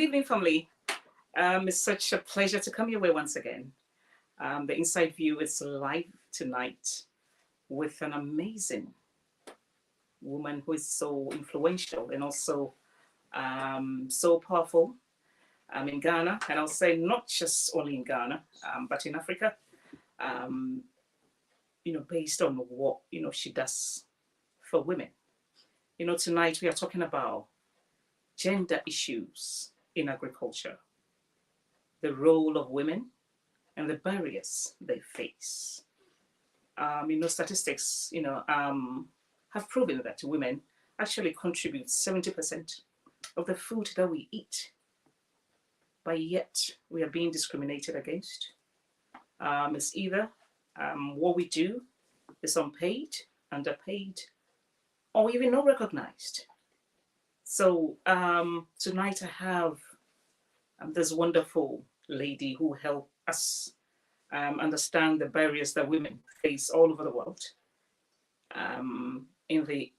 Good evening, family. It's such a pleasure to come your way once again. The Inside View is live tonight with an amazing woman who is so influential and also so powerful in Ghana. And I'll say not just only in Ghana, but in Africa, um, based on what, she does for women. Tonight we are talking about gender issues in agriculture, the role of women, and the barriers they face. Statistics, have proven that women actually contribute 70% of the food that we eat, but yet we are being discriminated against. It's either what we do is unpaid, underpaid, or even not recognized. So tonight I have this wonderful lady who helped us understand the barriers that women face all over the world in the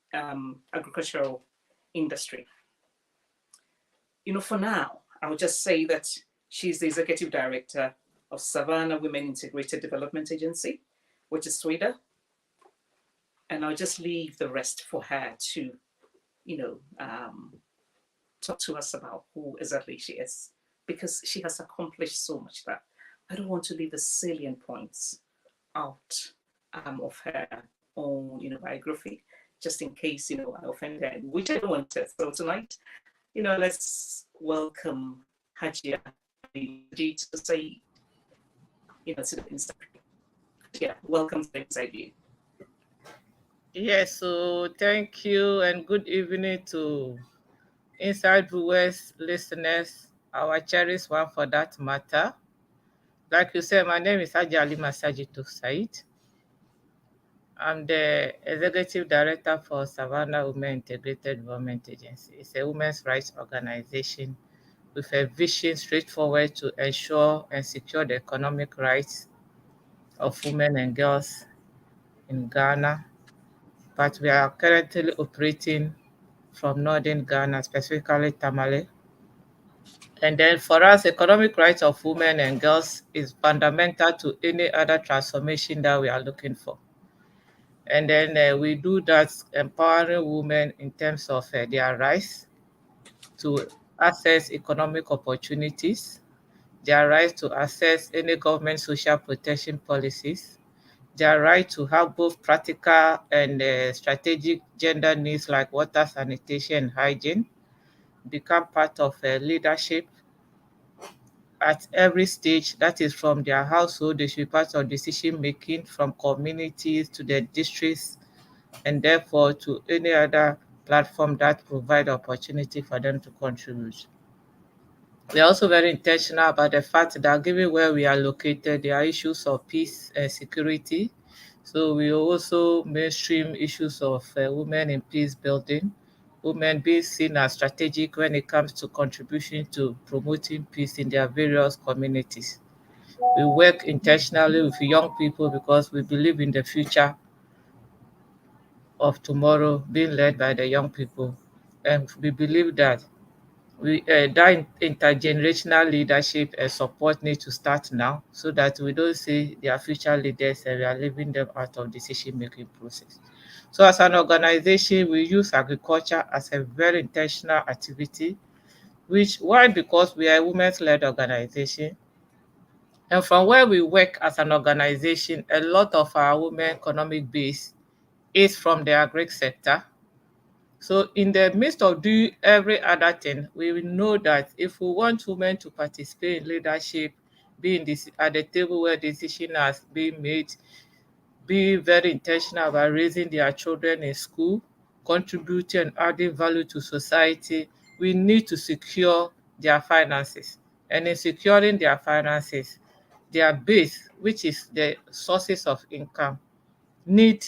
agricultural industry. For now, I would just say that she's the executive director of Savannah Women Integrated Development Agency, which is SWIDA. And I'll just leave the rest for her to, talk to us about who exactly she is, because she has accomplished so much that I don't want to leave the salient points out of her own, biography, just in case, I offend her, which I don't want to. So tonight, let's welcome Hajia Alima Sagito-Saeed, to the Inside View. Yeah, welcome to the Inside View. Yes, so thank you and good evening to Inside Viewers, listeners, our cherished one for that matter. Like you said, my name is Hajia Alima Sagito-Saeed. I'm the Executive Director for Savannah Women Integrated Development Agency. It's a women's rights organization with a vision straightforward to ensure and secure the economic rights of women and girls in Ghana. But we are currently operating from northern Ghana, specifically Tamale. And then for us, economic rights of women and girls is fundamental to any other transformation that we are looking for. And then we do that empowering women in terms of their rights to access economic opportunities, their right to access any government social protection policies, their right to have both practical and strategic gender needs like water, sanitation, and hygiene, become part of leadership at every stage. That is from their household, they should be part of decision making, from communities to the districts, and therefore to any other platform that provide opportunity for them to contribute. We are also very intentional about the fact that given where we are located, there are issues of peace and security. So we also mainstream issues of women in peace building, women being seen as strategic when it comes to contribution to promoting peace in their various communities. We work intentionally with young people because we believe in the future of tomorrow being led by the young people. And we believe that that intergenerational leadership and support need to start now so that we don't see their future leaders and we are leaving them out of decision-making process. So as an organization, we use agriculture as a very intentional activity, why? Because we are a women's-led organization. And from where we work as an organization, a lot of our women economic base is from the agri sector. So in the midst of doing every other thing, we will know that if we want women to participate in leadership, be in this, at the table where decision has been made, be very intentional about raising their children in school, contributing and adding value to society, we need to secure their finances. And in securing their finances, their base, which is the sources of income, need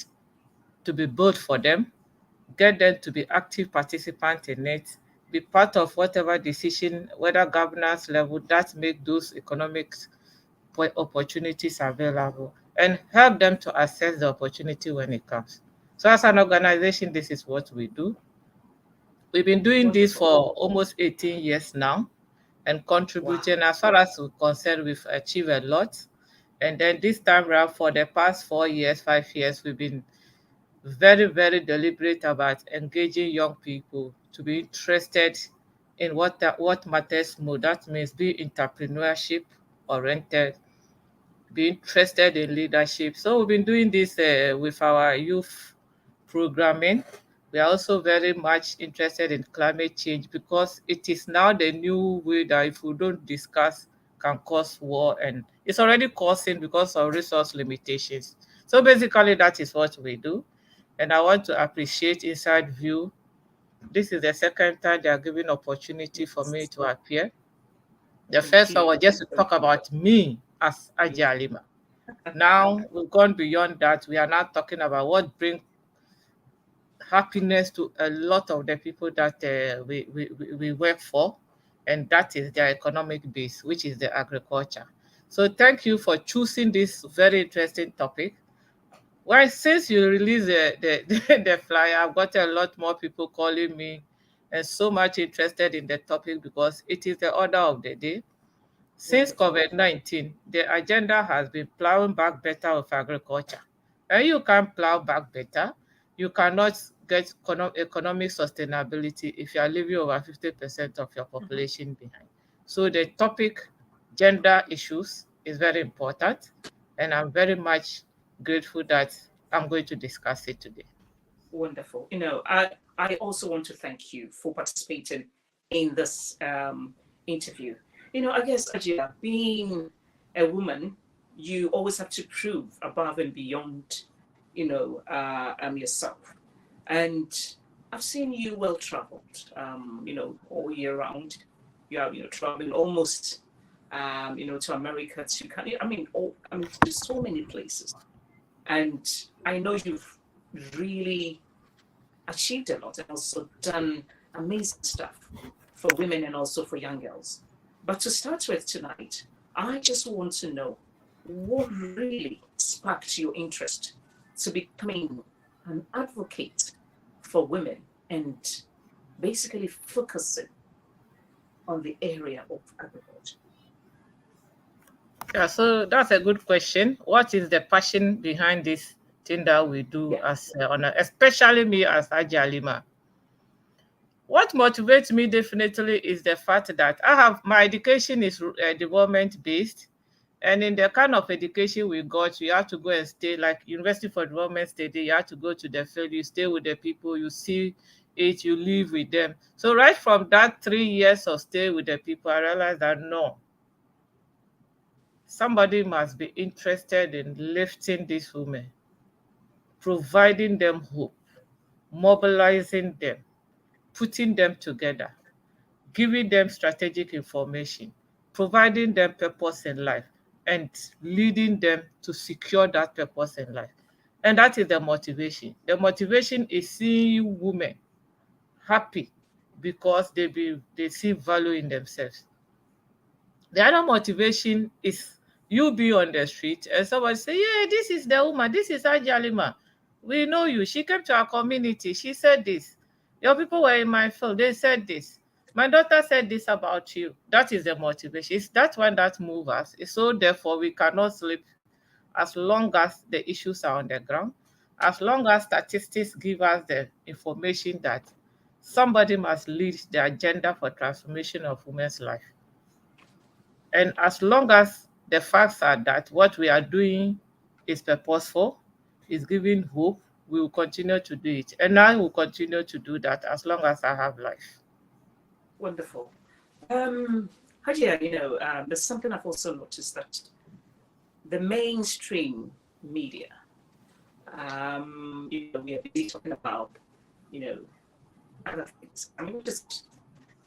to be built for them, get them to be active participants in it, be part of whatever decision, whether governance level, that make those economic opportunities available, and help them to access the opportunity when it comes. So as an organization, this is what we do. We've been doing this Wonderful. for almost 18 years now. and contributing. As far as we're concerned, we've achieved a lot. And then this time around, for the past 4 years, 5 years, we've been very, very deliberate about engaging young people to be interested in what matters more. That means be entrepreneurship oriented, be interested in leadership. So we've been doing this with our youth programming. We are also very much interested in climate change because it is now the new way that if we don't discuss can cause war, and it's already causing because of resource limitations. So basically that is what we do. And I want to appreciate Inside View. This is the second time they are giving opportunity for me Yes. to appear. The Thank first one you. was just to Thank talk about me as you. Hajia Alima. Now we've gone beyond that. We are now talking about what brings happiness to a lot of the people that we work for, and that is their economic base, which is the agriculture. So thank you for choosing this very interesting topic. Well, since you released the flyer, I've got a lot more people calling me and so much interested in the topic because it is the order of the day. Since Wonderful. COVID-19, the agenda has been plowing back better with agriculture. And you can plow back better. You cannot get economic sustainability if you are leaving over 50% of your Mhm. population behind. So the topic, gender issues, is very important. And I'm very much grateful that I'm going to discuss it today. Wonderful. I also want to thank you for participating in this interview. I guess, Ajia, being a woman, you always have to prove above and beyond, yourself. And I've seen you well traveled, all year round. You are, traveling almost, to America, to, to so many places. And I know you've really achieved a lot and also done amazing stuff for women and also for young girls. But to start with tonight, I just want to know what really sparked your interest to becoming an advocate for women and basically focusing on the area of agriculture. Yeah, so that's a good question. What is the passion behind this thing that we do Yeah. as especially me as Hajia Alima? What motivates me definitely is the fact that I have my education is development based, and in the kind of education we got, you have to go and stay like University for Development Study. You have to go to the field, you stay with the people, you see it, you live with them. So right from that 3 years of stay with the people, I realized that no, somebody must be interested in lifting these women, providing them hope, mobilizing them, putting them together, giving them strategic information, providing them purpose in life, and leading them to secure that purpose in life. And that is the motivation. The motivation is seeing women happy because they see value in themselves. The other motivation is you be on the street and somebody say, yeah, this is the woman, this is Ajalima. We know you. She came to our community. She said this. Your people were in my field. They said this. My daughter said this about you. That is the motivation. It's that one that moves us. So therefore, we cannot sleep as long as the issues are on the ground, as long as statistics give us the information that somebody must lead the agenda for transformation of women's life. And as long as the facts are that what we are doing is purposeful, is giving hope, we will continue to do it. And I will continue to do that as long as I have life. Wonderful. Um, Hajia, there's something I've also noticed that the mainstream media, we are busy talking about, you know, other things. Just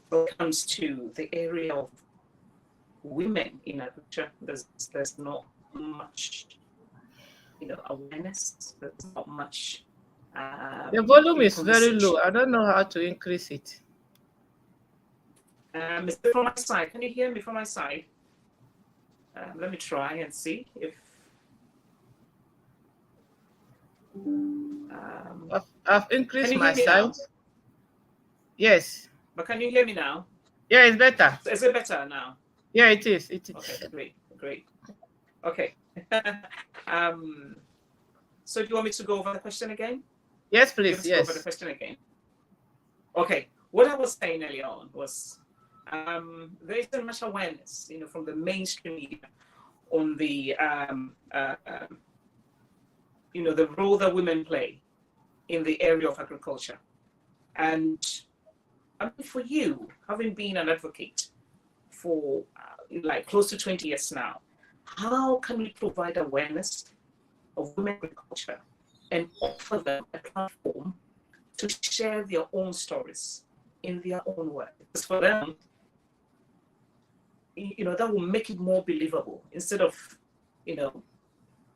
when it comes to the area of women in agriculture, there's not much, awareness. There's not much, The volume is very low. conversation. I don't know how to increase it. Is it from my side? Can you hear me from my side? Let me try and see if. I've Can increased you my hear me side. now? Yes. But can you hear me now? Yeah, it's better. So is it better now? Yeah, it is. It Okay, is. great, great. Okay. um, so do you want me to go over the question again? Yes, Do you want please. me to go over the Yes. question again? Okay. What I was saying earlier on was there is so much awareness, from the mainstream media on the role that women play in the area of agriculture. And I mean, for you, having been an advocate for like close to 20 years now, how can we provide awareness of women agriculture and offer them a platform to share their own stories in their own way? Because for them, that will make it more believable instead of, you know,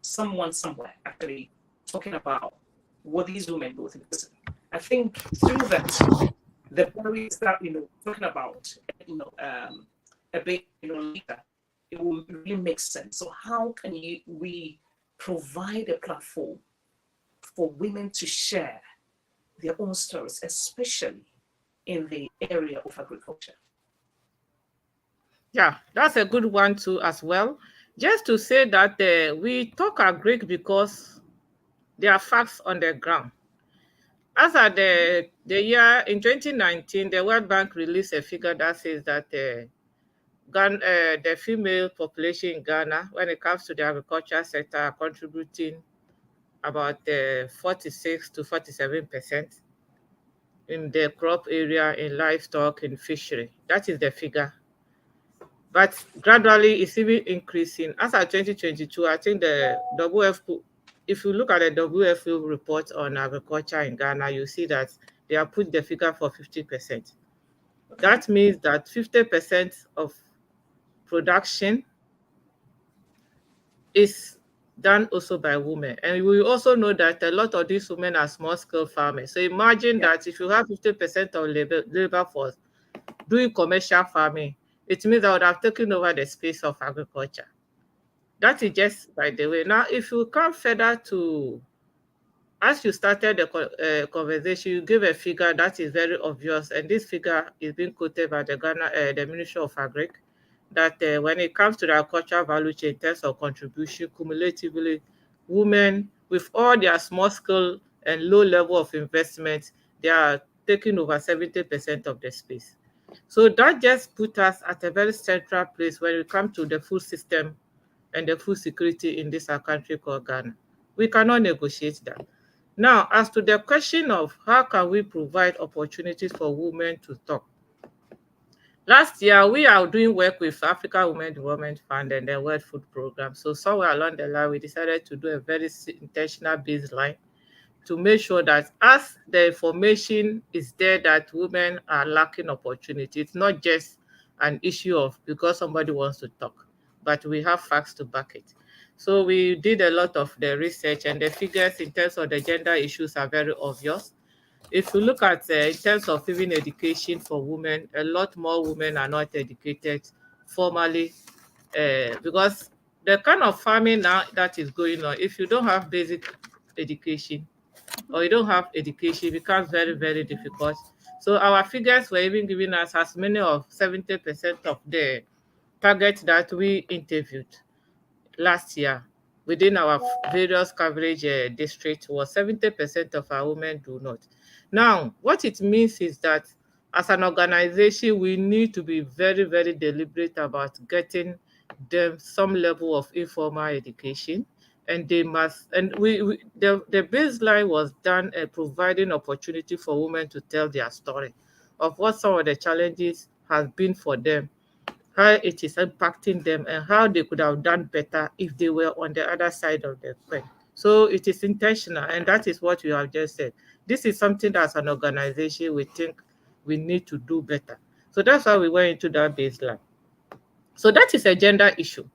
someone somewhere actually talking about what these women go through. Because I think through that, the barriers that talking about, a bit later, it will really make sense. So how can we provide a platform for women to share their own stories, especially in the area of agriculture? Yeah, that's a good one too as well. Just to say that we talk agric because there are facts on the ground. As at the year in 2019, the World Bank released a figure that says that the female population in Ghana, when it comes to the agriculture sector, are contributing about 46 to 47% in the crop area, in livestock, in fishery. That is the figure. But gradually, it's even increasing. As of 2022, I think the WFP, if you look at the WFP report on agriculture in Ghana, you see that they have put the figure for 50%. Okay. That means that 50% of production is done also by women. And we also know that a lot of these women are small scale farmers. So imagine Yeah. that if you have 50% of labor force doing commercial farming, it means I would have taken over the space of agriculture. That is just by the way. Now, if you come further to, as you started the conversation, you gave a figure that is very obvious, and this figure is being quoted by the Ghana, the Ministry of Agric, that when it comes to the agricultural value chain in terms of contribution, cumulatively, women with all their small scale and low level of investment, they are taking over 70% of the space. So that just put us at a very central place when it comes to the food system and the food security in this our country called Ghana. We cannot negotiate that. Now, as to the question of how can we provide opportunities for women to talk, last year, we are doing work with Africa Women Development Fund and the World Food Program. So somewhere along the line, we decided to do a very intentional baseline to make sure that as the information is there that women are lacking opportunity, it's not just an issue of because somebody wants to talk, but we have facts to back it. So we did a lot of the research, and the figures in terms of the gender issues are very obvious. If you look at in terms of even education for women, a lot more women are not educated formally because the kind of farming now that is going on, if you don't have basic education or you don't have education, it becomes very, very difficult. So our figures were even giving us as many of 70% of the target that we interviewed last year within our various coverage districts was 70% of our women do not. Now, what it means is that as an organization, we need to be very, very deliberate about getting them some level of informal education. And they must, and the baseline was done providing opportunity for women to tell their story of what some of the challenges has been for them, how it is impacting them, and how they could have done better if they were on the other side of the coin. So it is intentional, and that is what you have just said. This is something that as an organization we think we need to do better. So that's why we went into that baseline. So that is a gender issue.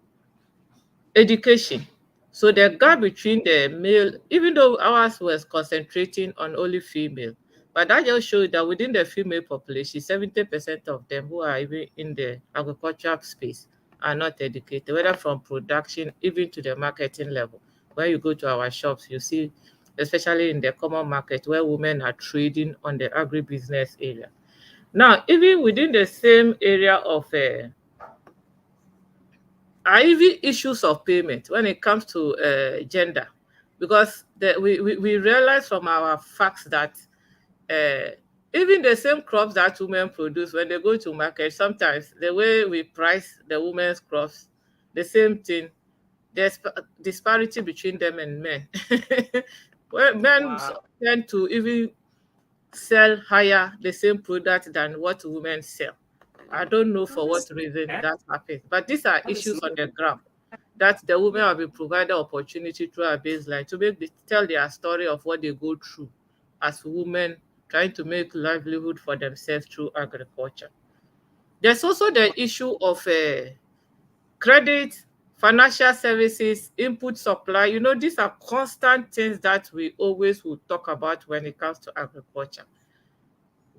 Education. So the gap between the male, even though ours was concentrating on only female, but that just shows that within the female population, 70% of them who are even in the agricultural space are not educated, whether from production even to the marketing level. When you go to our shops, you see, especially in the common market where women are trading on the agribusiness area. Now, even within the same area of are even issues of payment when it comes to gender, because we realize from our facts that uh, even the same crops that women produce, when they go to market, sometimes the way we price the women's crops, the same thing, there's disparity between them and men. Well, men Wow. tend to even sell higher the same product than what women sell. I don't know Oh, for what that's reason yeah, that happens, but these are that is issues on new. the ground that the women Yeah. have been provided opportunity through our baseline to tell their story of what they go through as women trying to make livelihood for themselves through agriculture. There's also the issue of credit, financial services, input supply. You know, these are constant things that we always will talk about when it comes to agriculture.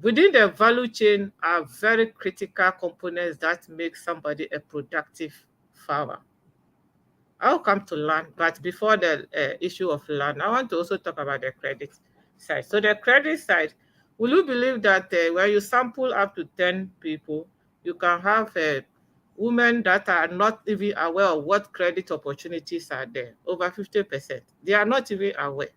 Within the value chain are very critical components that make somebody a productive farmer. I'll come to land, but before the issue of land, I want to also talk about the credit side. So the credit side, will you believe that when you sample up to 10 people, you can have women that are not even aware of what credit opportunities are there, over 50%. They are not even aware.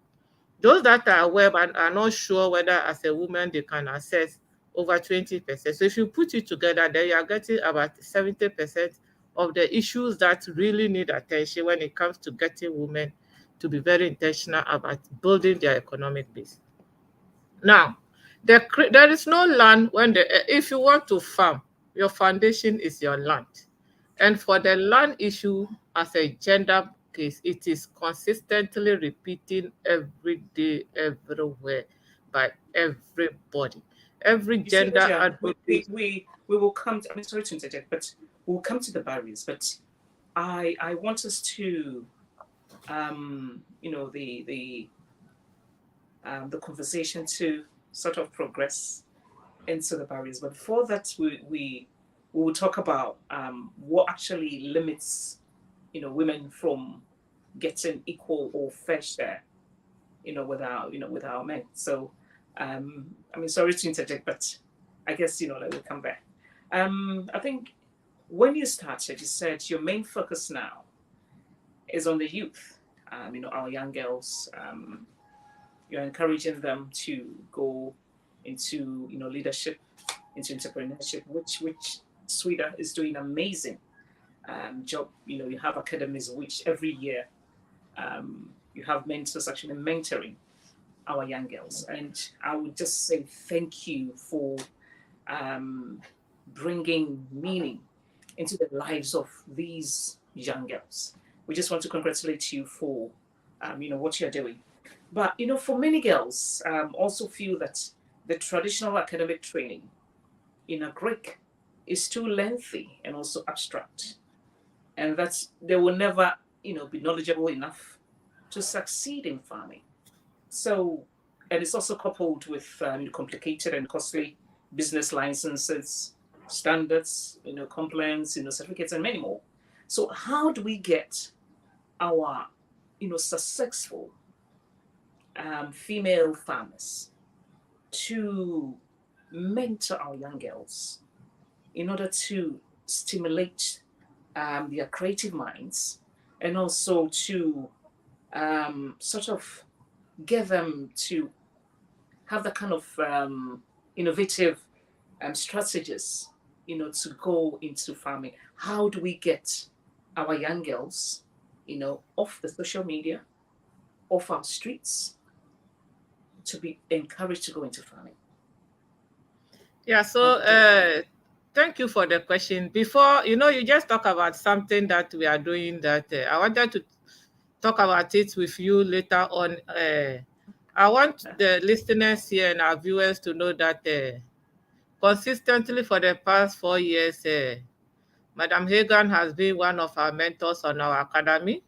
Those that are aware but are not sure whether as a woman they can access over 20%. So if you put it together, then you are getting about 70% of the issues that really need attention when it comes to getting women to be very intentional about building their economic base. Now, there is no land when if you want to farm, your foundation is your land. And for the land issue as a gender case, it is consistently repeating every day, everywhere, by everybody. Every You see, gender Hajia, advocate. we will come to, I mean, sorry to interject, but we'll come to the barriers. But I want us to, the conversation to sort of progress into the barriers. But before that, we will talk about what actually limits, women from getting equal or fair share, with our men. So, I mean, sorry to interject, but I guess like we'll come back. I think when you started, you said your main focus now is on the youth. Our young girls. You're encouraging them to go into leadership, into entrepreneurship, which SWIDA is doing amazing job. You have academies which every year you have mentors actually mentoring our young girls. And I would just say thank you for um, bringing meaning into the lives of these young girls. We just want to congratulate you for, what you're doing. But, for many girls, also feel that the traditional academic training in a Greek is too lengthy and also abstract, and that they will never, be knowledgeable enough to succeed in farming. So, and it's also coupled with complicated and costly business licenses, standards, compliance, certificates, and many more. So, how do we get our, successful female farmers to mentor our young girls in order to stimulate their creative minds and also to sort of get them to have the kind of innovative strategies, to go into farming. How do we get our young girls, off the social media, off our streets, to be encouraged to go into farming? Yeah, How so do we do it? thank you for the question. Before, you just talk about something that we are doing that I wanted to talk about it with you later on. I want the listeners here and our viewers to know that consistently for the past 4 years, Madam Hagan has been one of our mentors on our academy.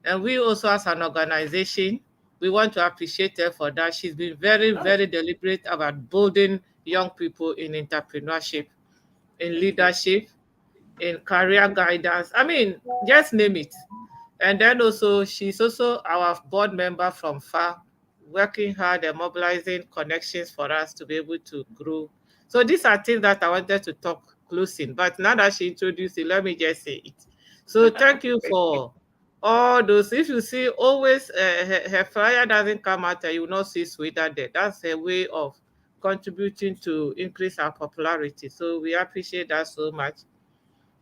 And we also, as an organization, we want to appreciate her for that. She's been very, Oh, very deliberate about building young people in entrepreneurship, in leadership, in career guidance. I mean, just name it. And then also, she's also our board member from FAR, working hard and mobilizing connections for us to be able to grow So these are things that I wanted to talk closing. But now that she introduced it, let me just say it. So thank you for all those. If you see, always her flyer doesn't come out, you will not see SWIDA there. That's a way of contributing to increase our popularity. So we appreciate that so much.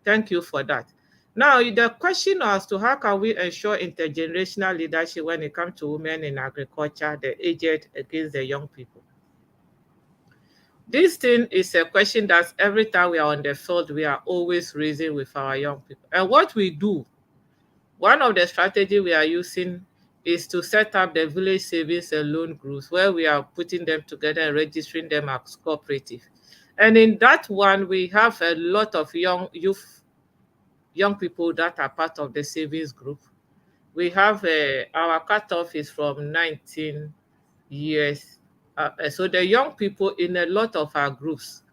Thank you for that. Now, the question as to how can we ensure intergenerational leadership when it comes to women in agriculture, the aged against the young people. This thing is a question that every time we are on the field, we are always raising with our young people. And what we do, one of the strategies we are using is to set up the village savings and loan groups where we are putting them together and registering them as cooperative. And in that one, we have a lot of young people that are part of the savings group. We have our cutoff is from 19 years. So the young people in a lot of our groups,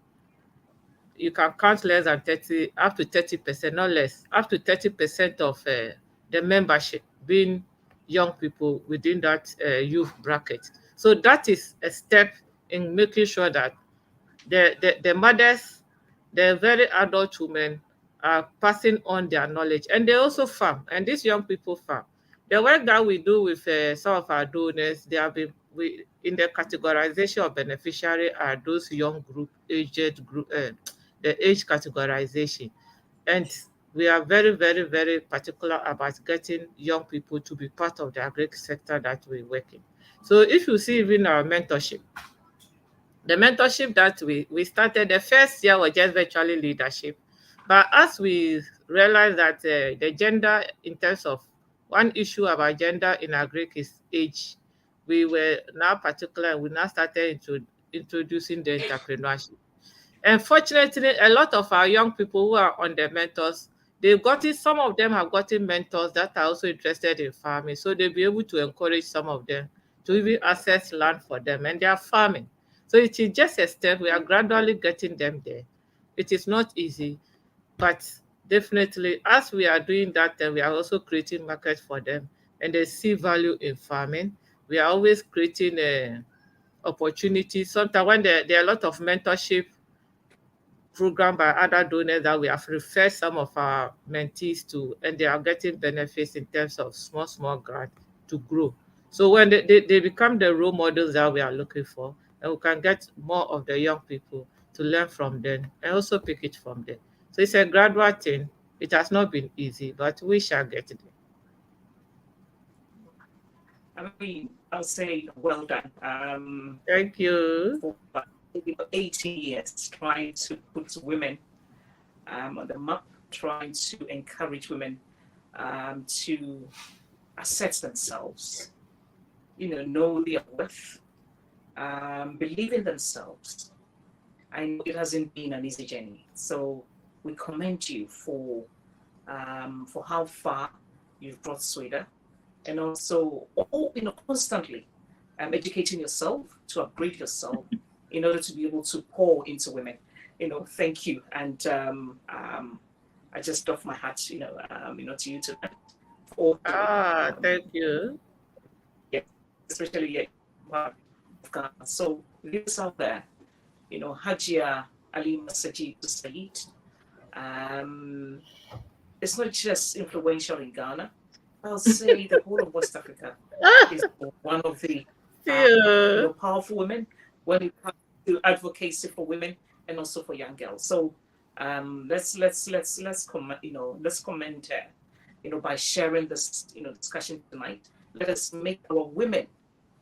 you can count less than 30, up to 30%, not less, up to 30% of the membership being young people within that youth bracket. So that is a step in making sure that the mothers, the very adult women are passing on their knowledge, and they also farm, and these young people farm. The work that we do with some of our donors, they have been in the categorization of beneficiary are those young group, aged group, the age categorization, and we are very, very, very particular about getting young people to be part of the agri sector that we work in. So if you see even our mentorship, the mentorship that we started, the first year was just virtually leadership. But as we realized that the gender, in terms of one issue about gender in agric is age, we were now particular and we now started introducing the entrepreneurship. Unfortunately, a lot of our young people who are on the mentors, they've gotten, some of them have gotten mentors that are also interested in farming. So they'll be able to encourage some of them to even access land for them, and they are farming. So it is just a step. We are gradually getting them there. It is not easy, but definitely as we are doing that, then we are also creating markets for them, and they see value in farming. We are always creating opportunities. Sometimes when there are a lot of mentorship program by other donors that we have referred some of our mentees to, and they are getting benefits in terms of small grant to grow. So when they become the role models that we are looking for, and we can get more of the young people to learn from them and also pick it from them. So it's a gradual thing. It has not been easy, but we shall get there. I mean, I'll say well done. Thank you. For 18 years trying to put women on the map, trying to encourage women to assess themselves, know their worth, believe in themselves. I know it hasn't been an easy journey, so we commend you for how far you've brought SWIDA, and also constantly educating yourself to upgrade yourself in order to be able to pour into women. Thank you, and I just doff my hat, to you tonight. Thank you. Yeah, especially so leaders out there, Hajia Alima Sagito-Saeed. It's not just influential in Ghana. I'll say the whole of West Africa is one of the powerful women when it comes to advocacy for women and also for young girls. So let's comment her, by sharing this discussion tonight. Let us make our women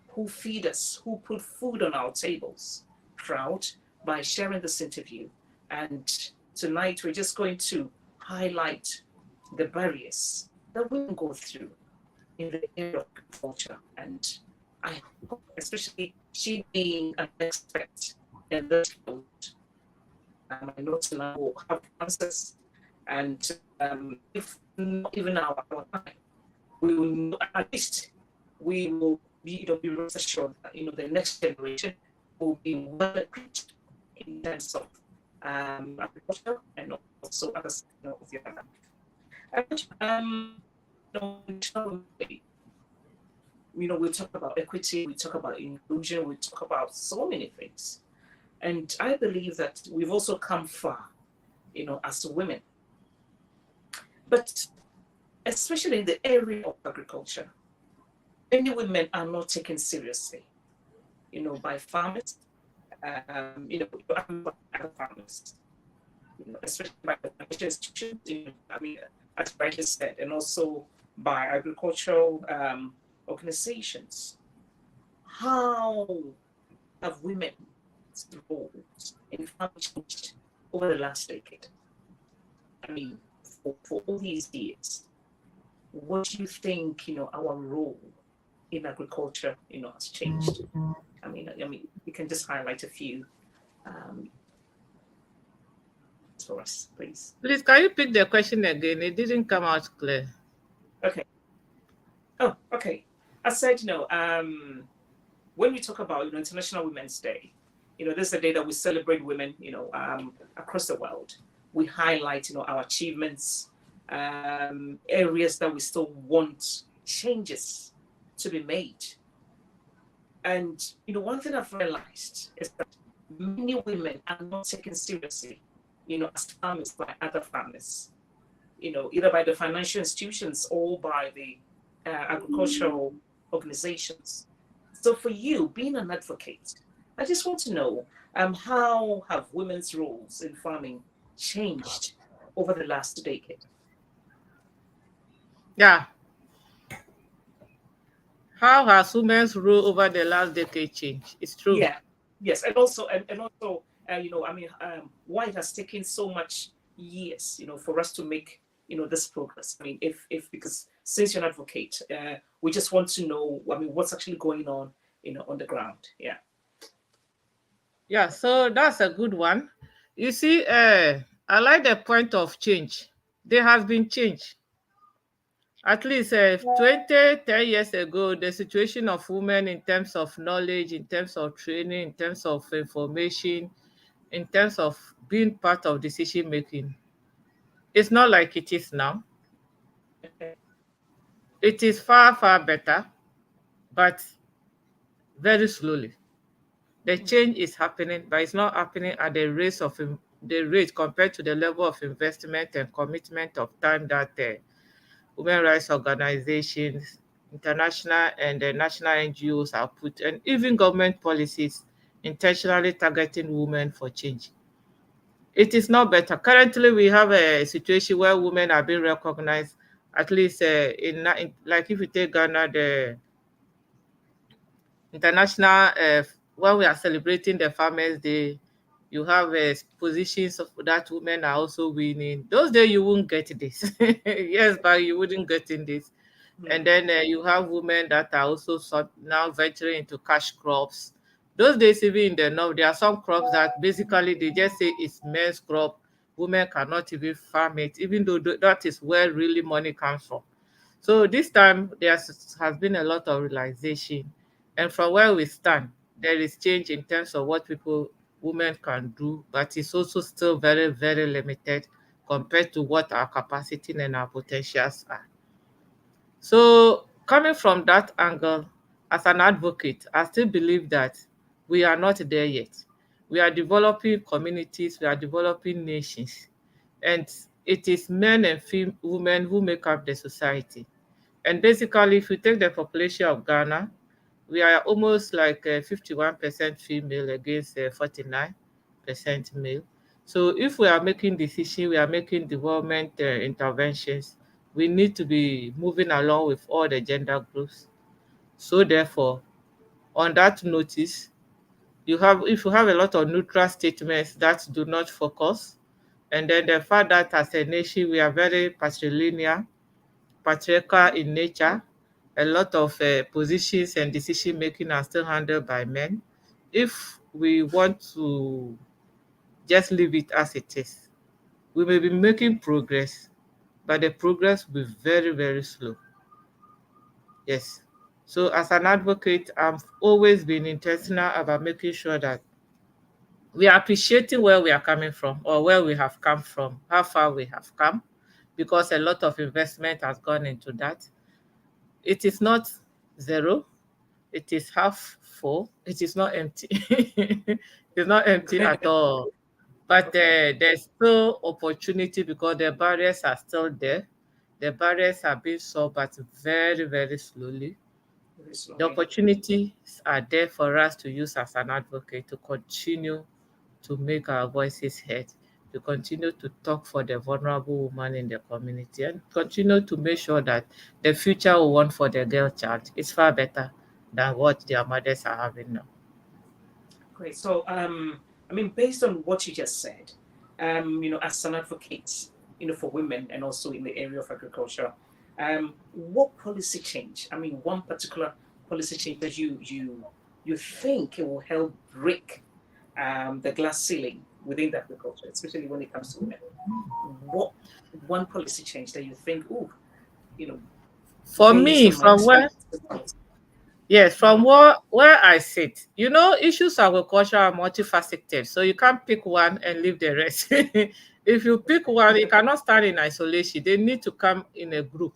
who feed us, who put food on our tables, proud by sharing this interview. And tonight we're just going to highlight the barriers that women go through in the area of agriculture. And I hope, especially she being an expert in this field, I know tonight will have answers. And if not even our time, we will know, at least we will be rest assured that the next generation will be well equipped in terms of agriculture and also other sectors of your life. We talk about equity, we talk about inclusion, we talk about so many things. And I believe that we've also come far, as women. But especially in the area of agriculture, many women are not taken seriously, by farmers, by other farmers, especially by the financial institutions, as rightly said, and also by agricultural organizations. How have women's roles in farming changed over the last decade? I mean, for all these years, what do you think, our role in agriculture, has changed? You can just highlight a few for us, please. Please, can you pick the question again? It didn't come out clear. Okay. Oh, okay. I said, when we talk about, International Women's Day, this is a day that we celebrate women, across the world. We highlight, our achievements, areas that we still want changes to be made. And, one thing I've realized is that many women are not taken seriously, as farmers by other farmers, either by the financial institutions or by the agricultural organizations. So for you, being an advocate, I just want to know, how have women's roles in farming changed over the last decade? Yeah. How has women's role over the last decade changed? It's true. Yeah, yes, and also, why it has taken so much years, for us to make, this progress. If because since you're an advocate, we just want to know, what's actually going on, on the ground. Yeah. Yeah, so that's a good one. You see, I like the point of change. There has been change. At least 20, 10 years ago, the situation of women in terms of knowledge, in terms of training, in terms of information, in terms of being part of decision making, it's not like it is now. Okay. It is far, far better, but very slowly. The change is happening, but it's not happening at the rate compared to the level of investment and commitment of time that women rights organizations, international and national NGOs have put, and even government policies intentionally targeting women for change. It is not better. Currently, we have a situation where women are being recognized, at least like if you take Ghana, the international, when we are celebrating the Farmers Day, you have positions of that women are also winning. Those days you won't get this. Yes, but you wouldn't get in this. And then you have women that are also now venturing into cash crops. Those days, even in the north, there are some crops that basically they just say it's men's crop. Women cannot even farm it, even though that is where really money comes from. So this time there has been a lot of realization, and from where we stand, there is change in terms of what women can do, but it's also still very, very limited compared to what our capacity and our potentials are. So coming from that angle, as an advocate, I still believe that we are not there yet. We are developing communities, we are developing nations, and it is men and women who make up the society. And basically, if you take the population of Ghana, we are almost like 51% female against 49% male. So if we are making decisions, we are making development interventions, we need to be moving along with all the gender groups. So therefore, on that notice, if you have a lot of neutral statements that do not focus, and then the fact that as a nation we are very patrilineal, patriarchal in nature, a lot of positions and decision making are still handled by men. If we want to just leave it as it is, we may be making progress, but the progress will be very, very slow. Yes. So as an advocate, I've always been intentional about making sure that we are appreciating where we are coming from or where we have come from, how far we have come, because a lot of investment has gone into that. It is not zero, it is half full, it is not empty. It's not empty at all. But Okay. there's still opportunity because the barriers are still there. The barriers are being solved, but very, very slowly. Very The slowly. opportunities are there for us to use as an advocate to continue to make our voices heard, to continue to talk for the vulnerable woman in the community, and continue to make sure that the future we want for the girl child is far better than what their mothers are having now. Great. So, I mean, based on what you just said, as an advocate, for women and also in the area of agriculture, what policy change? I mean, one particular policy change that you think it will help break the glass ceiling within the agriculture, especially when it comes to women. What one policy change that you think, oh, you know, For based me, on my from where experience? yes, from Mm, where I sit, issues of agriculture are multifaceted, so you can't pick one and leave the rest. If you pick one, you cannot stand in isolation. They need to come in a group.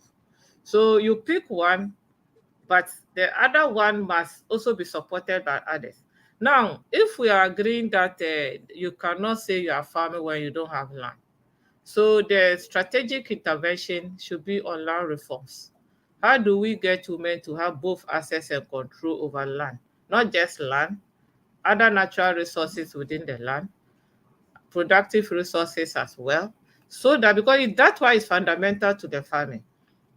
So you pick one, but the other one must also be supported by others. Now, if we are agreeing that you cannot say you are farming when you don't have land, so the strategic intervention should be on land reforms. How do we get women to have both access and control over land? Not just land, other natural resources within the land, productive resources as well. So that because that's why it's fundamental to the farming.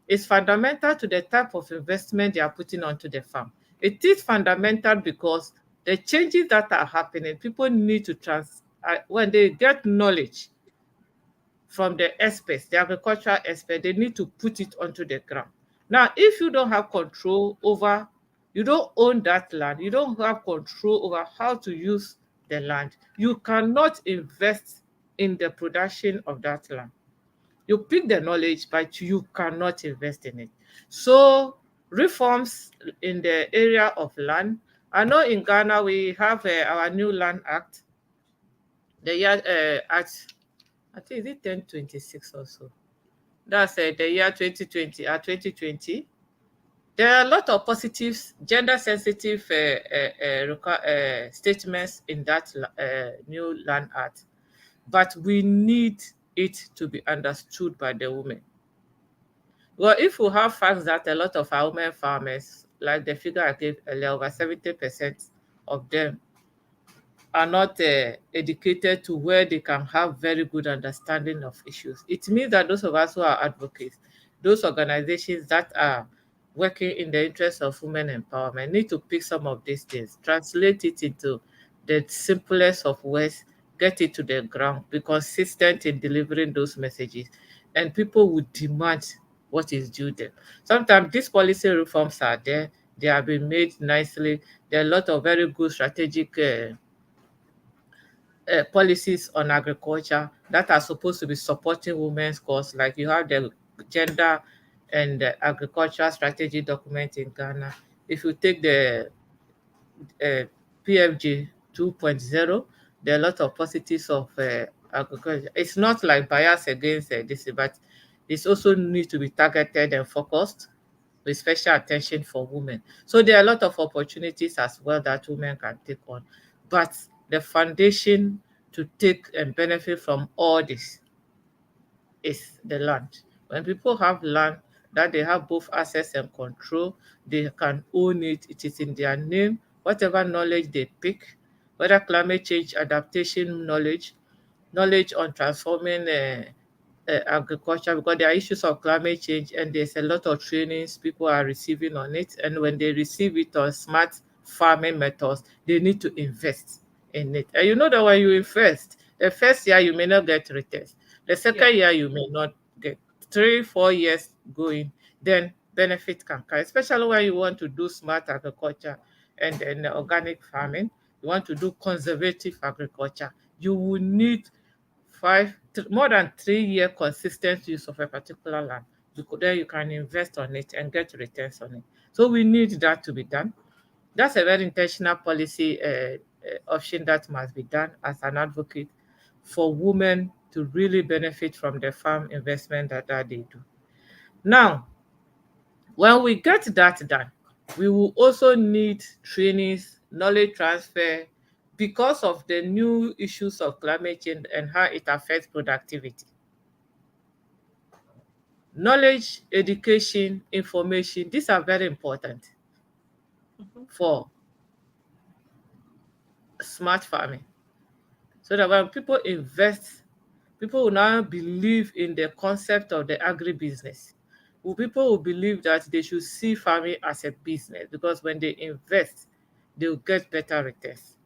It's fundamental to the type of investment they are putting onto the farm. It is fundamental because the changes that are happening, people need to when they get knowledge from the experts, the agricultural experts, they need to put it onto the ground. Now, if you don't have control over, you don't own that land, you don't have control over how to use the land, you cannot invest in the production of that land. You pick the knowledge, but you cannot invest in it. So, reforms in the area of land. I know in Ghana we have our new Land Act, the year Act, I think is it 1026 or so. That's the year 2020, 2020. There are a lot of positives, gender sensitive statements in that new Land Act, but we need it to be understood by the women. Well, if we have facts that a lot of our women farmers, like the figure I gave earlier, over 70% of them are not educated to where they can have very good understanding of issues. It means that those of us who are advocates, those organizations that are working in the interest of women empowerment need to pick some of these things, translate it into the simplest of ways, get it to the ground, be consistent in delivering those messages, and people would demand what is due them. Sometimes these policy reforms are there, they have been made nicely. There are a lot of very good strategic policies on agriculture that are supposed to be supporting women's cause. Like you have the gender and agricultural strategy document in Ghana. If you take the PFG 2.0, there are a lot of positives of agriculture. It's not like bias against this, but it also needs to be targeted and focused with special attention for women. So there are a lot of opportunities as well that women can take on. But the foundation to take and benefit from all this is the land. When people have land that they have both access and control, they can own it. It is in their name. Whatever knowledge they pick, whether climate change adaptation knowledge, knowledge on transforming agriculture, because there are issues of climate change and there's a lot of trainings people are receiving on it. And when they receive it on smart farming methods, they need to invest in it. And you know that when you invest, the first year you may not get returns. The yeah. second year you may not get 3, 4 years going, then benefit can come, especially when you want to do smart agriculture and then organic farming. You want to do conservative agriculture. You will need more than 3 year consistent use of a particular land. Then you can invest on it and get returns on it. So we need that to be done. That's a very intentional policy option that must be done as an advocate for women to really benefit from the farm investment that they do. Now, when we get that done, we will also need trainings, knowledge transfer, because of the new issues of climate change and how it affects productivity. Knowledge, education, information, these are very important Mhm. for smart farming. So that when people invest, people will now believe in the concept of the agribusiness. People will believe that they should see farming as a business because when they invest, they will get better returns.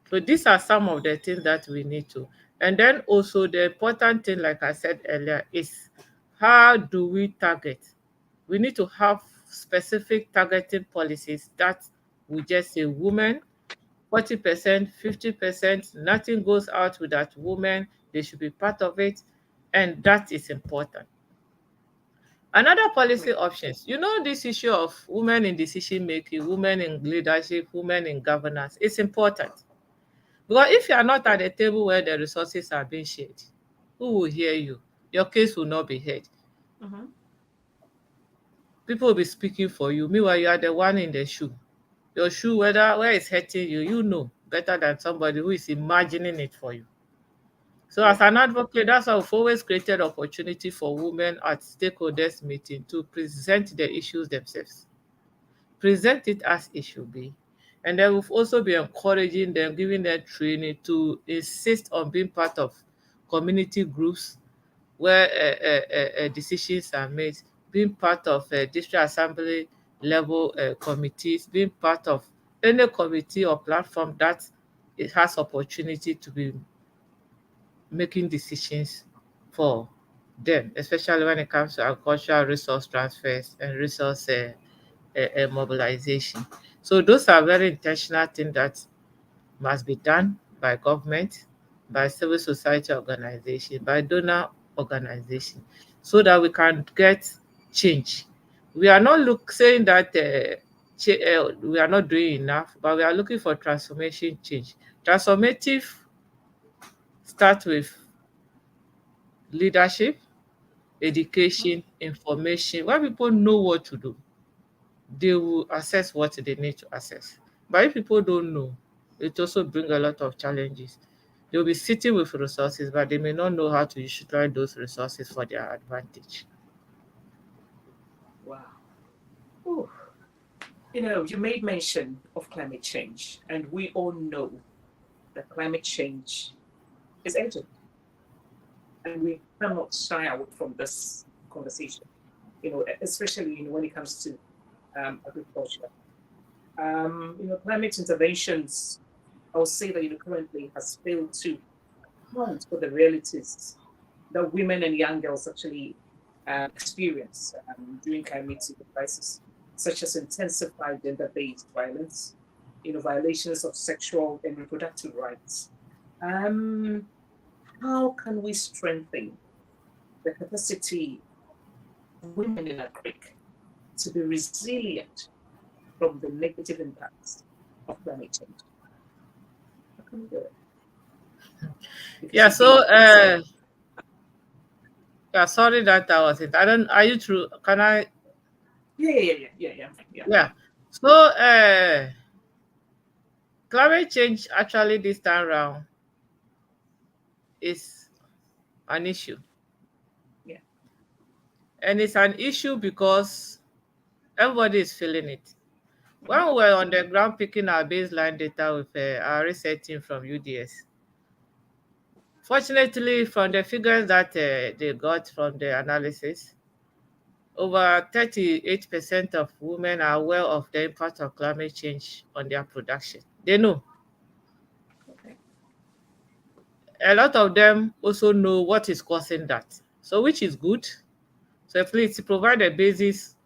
So these are some of the things that we need to. And then also the important thing, like I said earlier, is how do we target? We need to have specific targeting policies that we just say women, 40%, 50%, nothing goes out without women. They should be part of it. And that is important. Another Yeah. policy options, this issue of women in decision making, women in leadership, women in governance, it's important. Because if you are not at the table where the resources are being shared, who will hear you? Your case will not be heard. Mhm. People will be speaking for you. Meanwhile, you are the one in the shoe. Your shoe, where it's hurting you, you know better than somebody who is imagining it for you. So Yeah. as an advocate, that's why we've always created opportunity for women at stakeholders meeting to present the issues themselves. Present it as it should be. And then we've also been encouraging them, giving them training to insist on being part of community groups where decisions are made, being part of district assembly level committees, being part of any committee or platform that it has opportunity to be making decisions for them, especially when it comes to agricultural resource transfers and resource mobilization. So those are very intentional things that must be done by government, by civil society organization, by donor organization, so that we can get change. We are not saying that we are not doing enough, but we are looking for transformation change. Transformative start with leadership, Mhm. education, information. When people know what to do, they will assess what they need to assess. But if people don't know, it also brings a lot of challenges. They'll be sitting with resources, but they may not know how to utilize those resources for their advantage. Wow. Ooh. You made mention of climate change, and we all know that climate change is urgent, and we cannot shy away from this conversation. Especially when it comes to agriculture. Climate interventions, I would say that currently has failed to account for the realities that women and young girls actually experience during climate crisis, such as intensified gender-based violence, violations of sexual and reproductive rights. Um, how can we strengthen the capacity of women in Agric to be resilient from the negative impacts of climate change? How can we do it? Because Yeah, you've been so busy. yeah, sorry that I was it. I don't are you true? Can I Yeah. yeah. So climate change actually this time around is an issue. Yeah. And it's an issue because everybody is feeling it. Mm-hmm. When we were on the ground picking our baseline data with our research team from UDS, fortunately, from the figures that they got from the analysis, over 38% of women are aware of the impact of climate change on their production. They know. Okay. A lot of them also know what is causing that. So, which is good. So, at least it provides a basis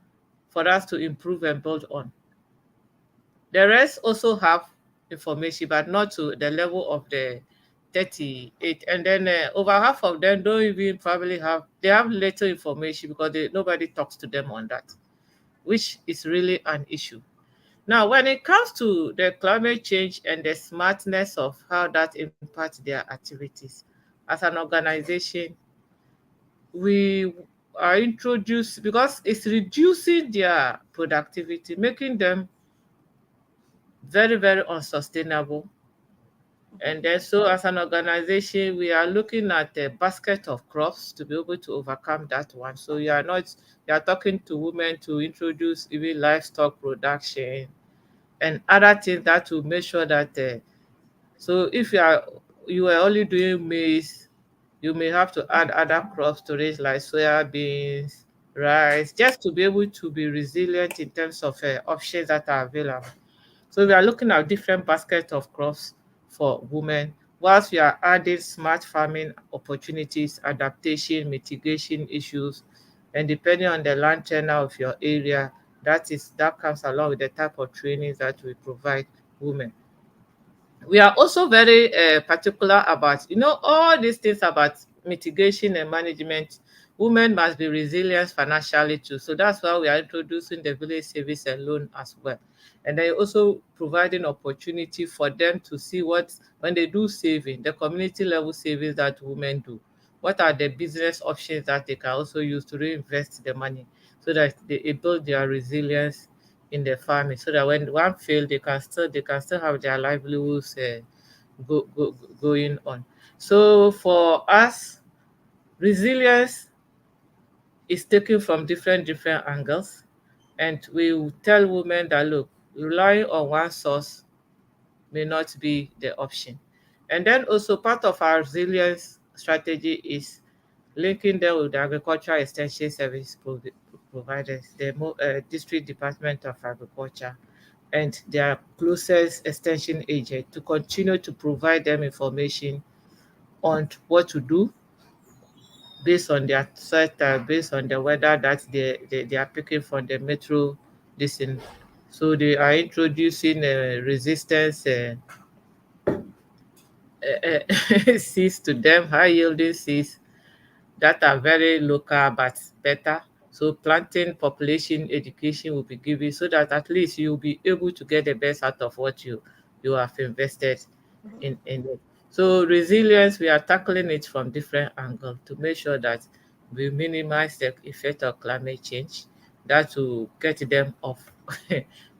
for us to improve and build on. The rest also have information, but not to the level of the 38. And then over half of them don't even probably they have little information because nobody talks to them on that, which is really an issue. Now, when it comes to the climate change and the smartness of how that impacts their activities, as an organization, we are introduced because it's reducing their productivity, making them very, very unsustainable. And then, so as an organization, we are looking at a basket of crops to be able to overcome that one. So you are talking to women to introduce even livestock production and other things that will make sure that so if you are only doing maize, you may have to add other crops to raise like soya beans, rice, just to be able to be resilient in terms of options that are available. So we are looking at different baskets of crops for women, whilst we are adding smart farming opportunities, adaptation, mitigation issues, and depending on the land tenure of your area, that comes along with the type of trainings that we provide women. We are also very particular about all these things about mitigation and management. Women must be resilient financially too, so that's why we are introducing the village savings and loan as well, and then also providing opportunity for them to see what, when they do saving, the community level savings that women do, what are the business options that they can also use to reinvest the money, so that they build their resilience in the farming, so that when one fail, they can still have their livelihoods going on. So for us, resilience is taken from different angles, and we will tell women that look, relying on one source may not be the option. And then also part of our resilience strategy is linking them with the agricultural extension service providers, the district department of agriculture, and their closest extension agent to continue to provide them information on what to do based on their set, based on the weather that they are picking from the metro listen. So they are introducing resistance seeds to them, high yielding seeds that are very local but better. So planting population education will be given so that at least you'll be able to get the best out of what you have invested in it. So resilience, we are tackling it from different angles to make sure that we minimize the effect of climate change. That will get them off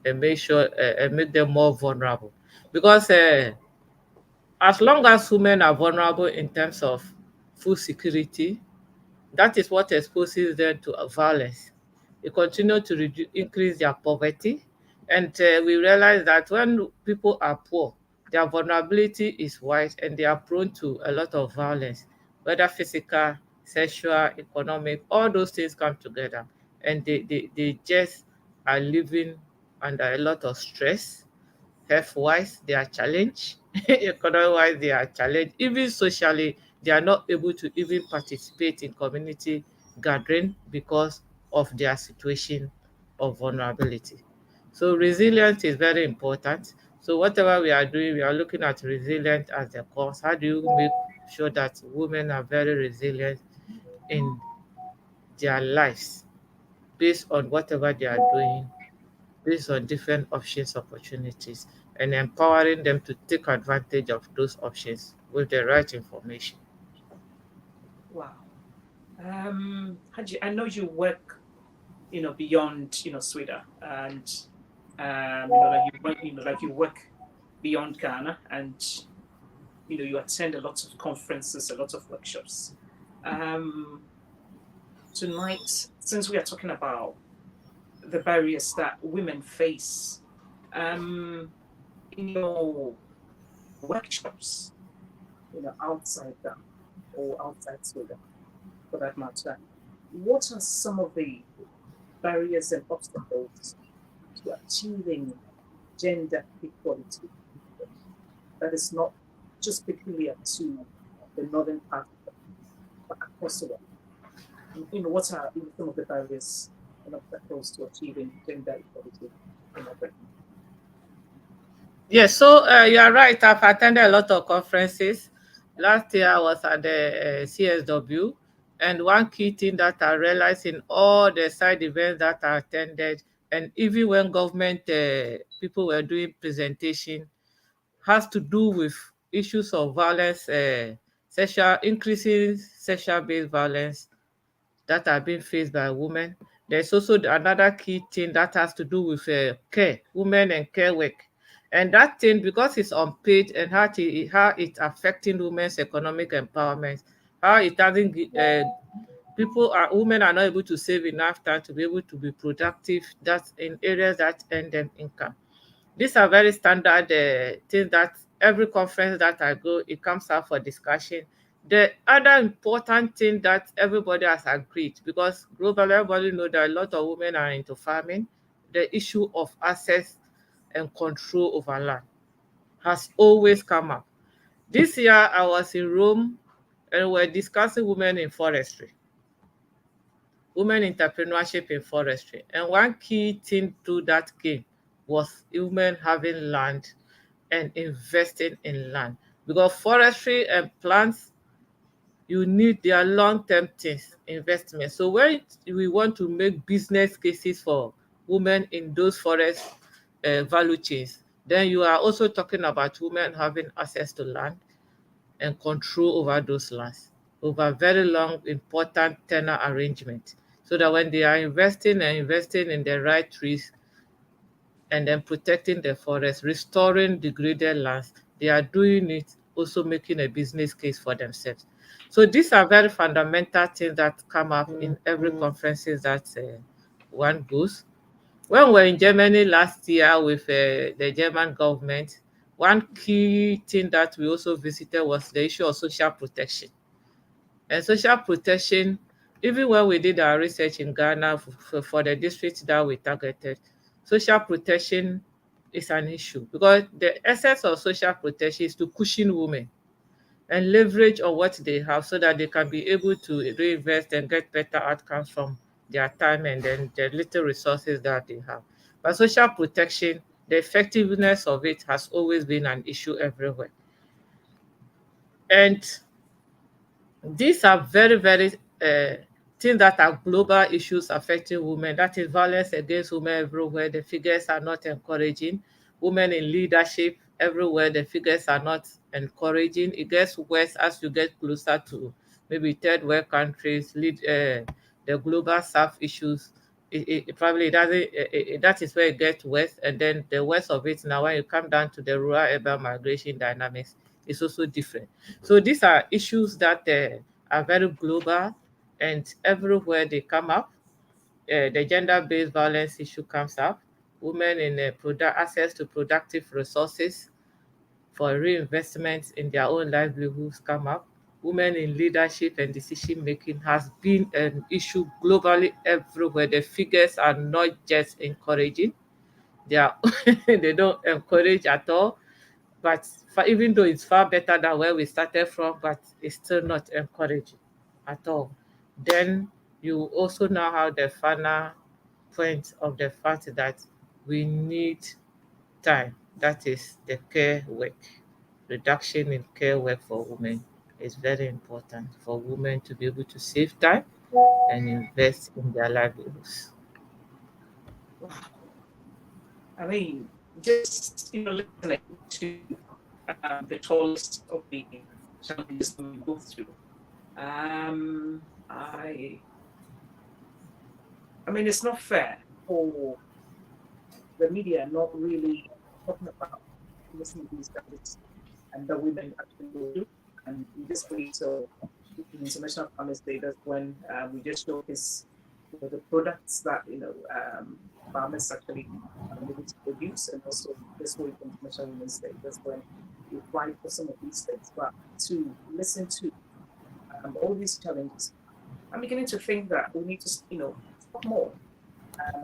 and make sure and make them more vulnerable. Because as long as women are vulnerable in terms of food security, that is what exposes them to violence. It continue to increase their poverty, and we realize that when people are poor, their vulnerability is wide, and they are prone to a lot of violence, whether physical, sexual, economic. All those things come together, and they just are living under a lot of stress. Health wise, they are challenged. Economy wise, they are challenged. Even socially, they are not able to even participate in community gathering because of their situation of vulnerability. So resilience is very important. So whatever we are doing, we are looking at resilience as the cause. How do you make sure that women are very resilient in their lives based on whatever they are doing, based on different options, opportunities, and empowering them to take advantage of those options with the right information. Wow. Haji, I know you work, beyond, SWIDA, and like you work beyond Ghana, and you attend a lot of conferences, a lot of workshops. Um, Tonight, since we are talking about the barriers that women face, um, in your workshops, outside them or outside Sweden, for that matter, what are some of the barriers and obstacles to achieving gender equality that is not just peculiar to the northern part, but across the world? What are some of the barriers and obstacles to achieving gender equality in Africa? Yes, so you are right. I've attended a lot of conferences. Last year I was at the CSW, and one key thing that I realized in all the side events that I attended, and even when government people were doing presentation, has to do with issues of violence, increasing sexual-based violence that are being faced by women. There's also another key thing that has to do with care, women and care work. And that thing, because it's unpaid and how it's affecting women's economic empowerment, how it doesn't women are not able to save enough time to be able to be productive. That's in areas that earn them income. These are very standard things that every conference that I go, it comes up for discussion. The other important thing that everybody has agreed, because globally everybody know that a lot of women are into farming, the issue of access and control over land has always come up. This year I was in Rome and we're discussing women in forestry, women entrepreneurship in forestry. And one key thing to that came was women having land and investing in land. Because forestry and plants, you need their long-term things, investment. So when we want to make business cases for women in those forest value chains, then you are also talking about women having access to land and control over those lands over very long, important tenure arrangement. So that when they are investing in the right trees and then protecting the forest, restoring degraded lands, they are doing it also making a business case for themselves. So these are very fundamental things that come up in every conferences that one goes. When we were in Germany last year with the German government, one key thing that we also visited was the issue of social protection. And social protection, even when we did our research in Ghana for the districts that we targeted, social protection is an issue because the essence of social protection is to cushion women and leverage on what they have so that they can be able to reinvest and get better outcomes from their time and then the little resources that they have. But social protection, the effectiveness of it has always been an issue everywhere. And these are very things that are global issues affecting women. That is violence against women everywhere. The figures are not encouraging. Women in leadership everywhere, the figures are not encouraging. It gets worse as you get closer to maybe third world countries, the global South issues. It probably doesn't. That is where it gets worse, and then the worst of it now when you come down to the rural-urban migration dynamics, is also different. So these are issues that are very global and everywhere they come up. The gender-based violence issue comes up. Women in access to productive resources for reinvestment in their own livelihoods come up. Women in leadership and decision making has been an issue globally everywhere. The figures are not just encouraging; they are they don't encourage at all. But even though it's far better than where we started from, but it's still not encouraging at all. Then you also now have the final point of the fact that we need time. That is the care work. Reduction in care work for women is very important for women to be able to save time and invest in their livelihoods. I mean, just listening to the tallest of the challenges that we go through. Um, I, I mean, it's not fair for the media not really talking about listening to these challenges and that women actually go through. And we just wait till International Farmers Day. That's when we just showcase the products that farmers actually are able to produce, and also this week International Women's Day. That's when we fight for some of these things. But to listen to all these challenges, I'm beginning to think that we need to talk more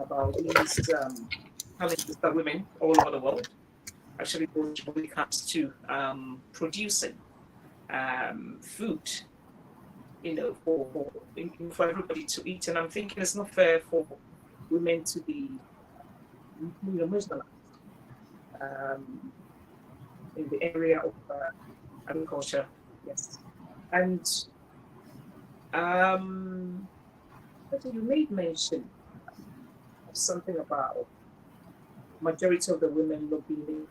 about these challenges that women all over the world actually go through when it comes to producing food, for everybody to eat. And I'm thinking it's not fair for women to be marginalized um, in the area of agriculture. Yes, and um, you made mention of something about majority of the women not being able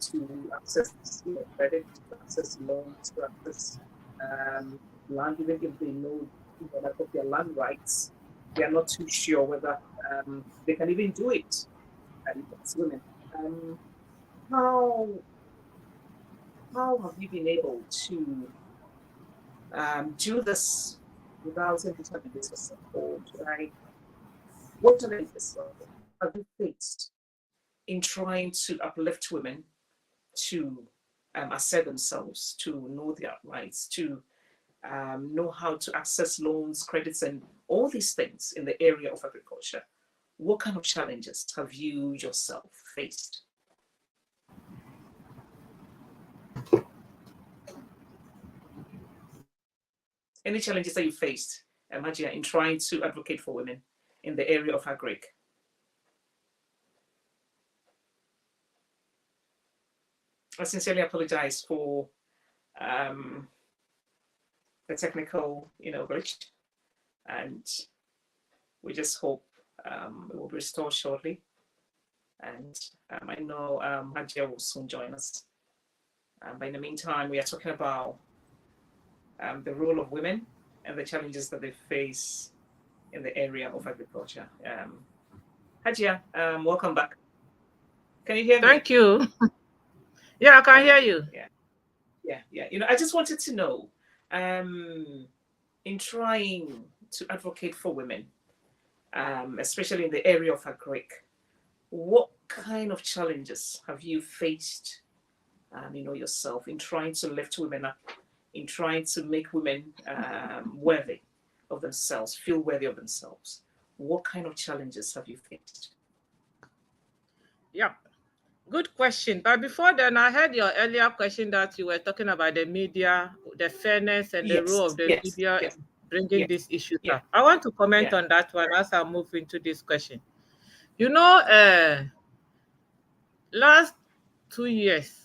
to access credit, to access loans, to access um, land, even if they know like of their land rights, they are not too sure whether they can even do it as women. Um, how how have you been able to do this without any challenges or support? Like, what challenges have you faced in trying to uplift women to assert themselves, to know their rights, to know how to access loans, credits, and all these things in the area of agriculture? What kind of challenges have you yourself faced? Any challenges that you faced, Hajia, in trying to advocate for women in the area of agric? I sincerely apologize for um, the technical, glitch, and we just hope it will be restored shortly. And I know Hajia will soon join us. But in the meantime, we are talking about the role of women and the challenges that they face in the area of agriculture. Hajia, welcome back. Can you hear me? Thank you. Yeah, I can hear you. Yeah. I just wanted to know, in trying to advocate for women, especially in the area of agric, what kind of challenges have you faced, yourself in trying to lift women up, in trying to make women worthy of themselves, feel worthy of themselves? What kind of challenges have you faced? Yeah, good question. But before then, I heard your earlier question that you were talking about the media, the fairness and the role of Yes, the yes, media yes, in bringing yes, these issues yeah, up. I want to comment yeah. on that one as I move into this question. You know, last 2 years,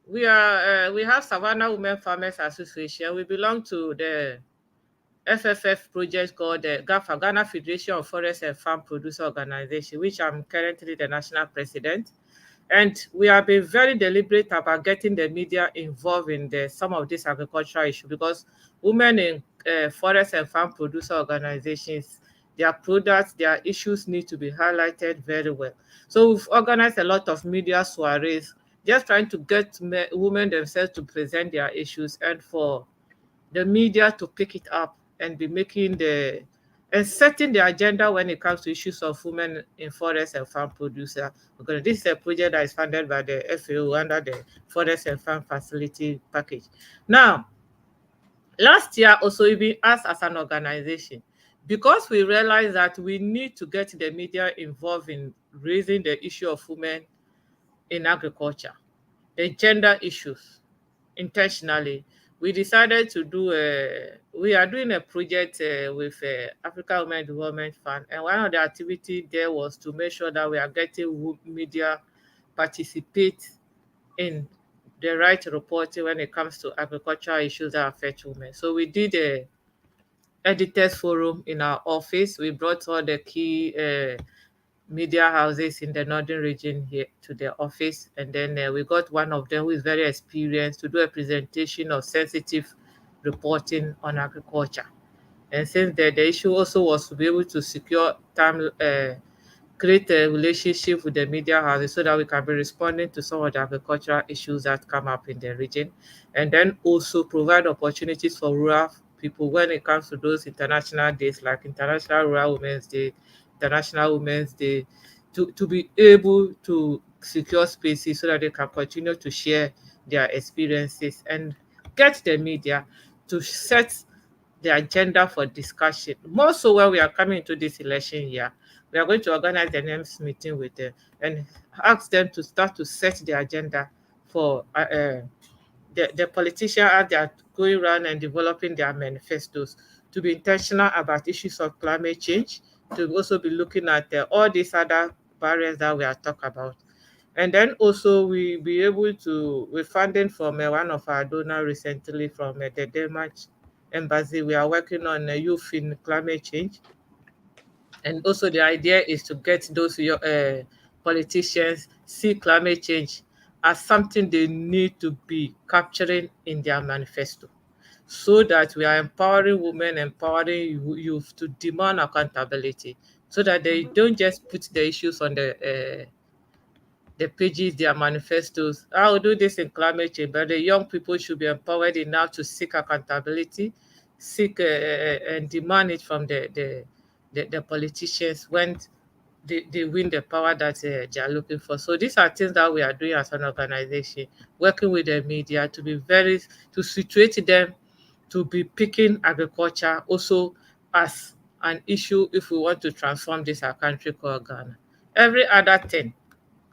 we have Savannah Women Farmers Association. We belong to the FFF project called the GAFA, Ghana Federation of Forest and Farm Producer Organization, which I'm currently the national president. And we have been very deliberate about getting the media involved in some of these agricultural issues because women in forest and farm producer organizations, their products, their issues need to be highlighted very well. So we've organized a lot of media soirees, just trying to get women themselves to present their issues and for the media to pick it up and be making and setting the agenda when it comes to issues of women in forest and farm producer. Because this is a project that is funded by the FAO under the Forest and Farm Facility Package. Now, last year also, even us as an organization, because we realized that we need to get the media involved in raising the issue of women in agriculture, the gender issues intentionally. We decided to we are doing a project with Africa Women Development Fund, and one of the activities there was to make sure that we are getting media participate in the right reporting when it comes to agricultural issues that affect women. So we did a editors forum in our office. We brought all the key media houses in the northern region here to the office, and then we got one of them who is very experienced to do a presentation of sensitive reporting on agriculture. And since the issue also was to be able to secure time, create a relationship with the media houses so that we can be responding to some of the agricultural issues that come up in the region, and then also provide opportunities for rural people when it comes to those international days like International Rural Women's Day, International Women's Day, to be able to secure spaces so that they can continue to share their experiences and get the media to set the agenda for discussion. More so when we are coming into this election year, we are going to organize the next meeting with them and ask them to start to set the agenda for the politicians as they are going around and developing their manifestos to be intentional about issues of climate change, to also be looking at all these other barriers that we are talking about. And then also we be able to, with funding from one of our donors recently from the Denmark embassy, we are working on youth in climate change. And also the idea is to get those politicians see climate change as something they need to be capturing in their manifesto so that we are empowering women, empowering youth to demand accountability so that they Mhm. don't just put the issues on the the pages, their manifestos. I will do this in climate change, but the young people should be empowered enough to seek accountability, seek and demand it from the politicians when they win the power that they are looking for. So these are things that we are doing as an organization, working with the media to be very, to situate them to be picking agriculture also as an issue if we want to transform this our country called Ghana. Every other thing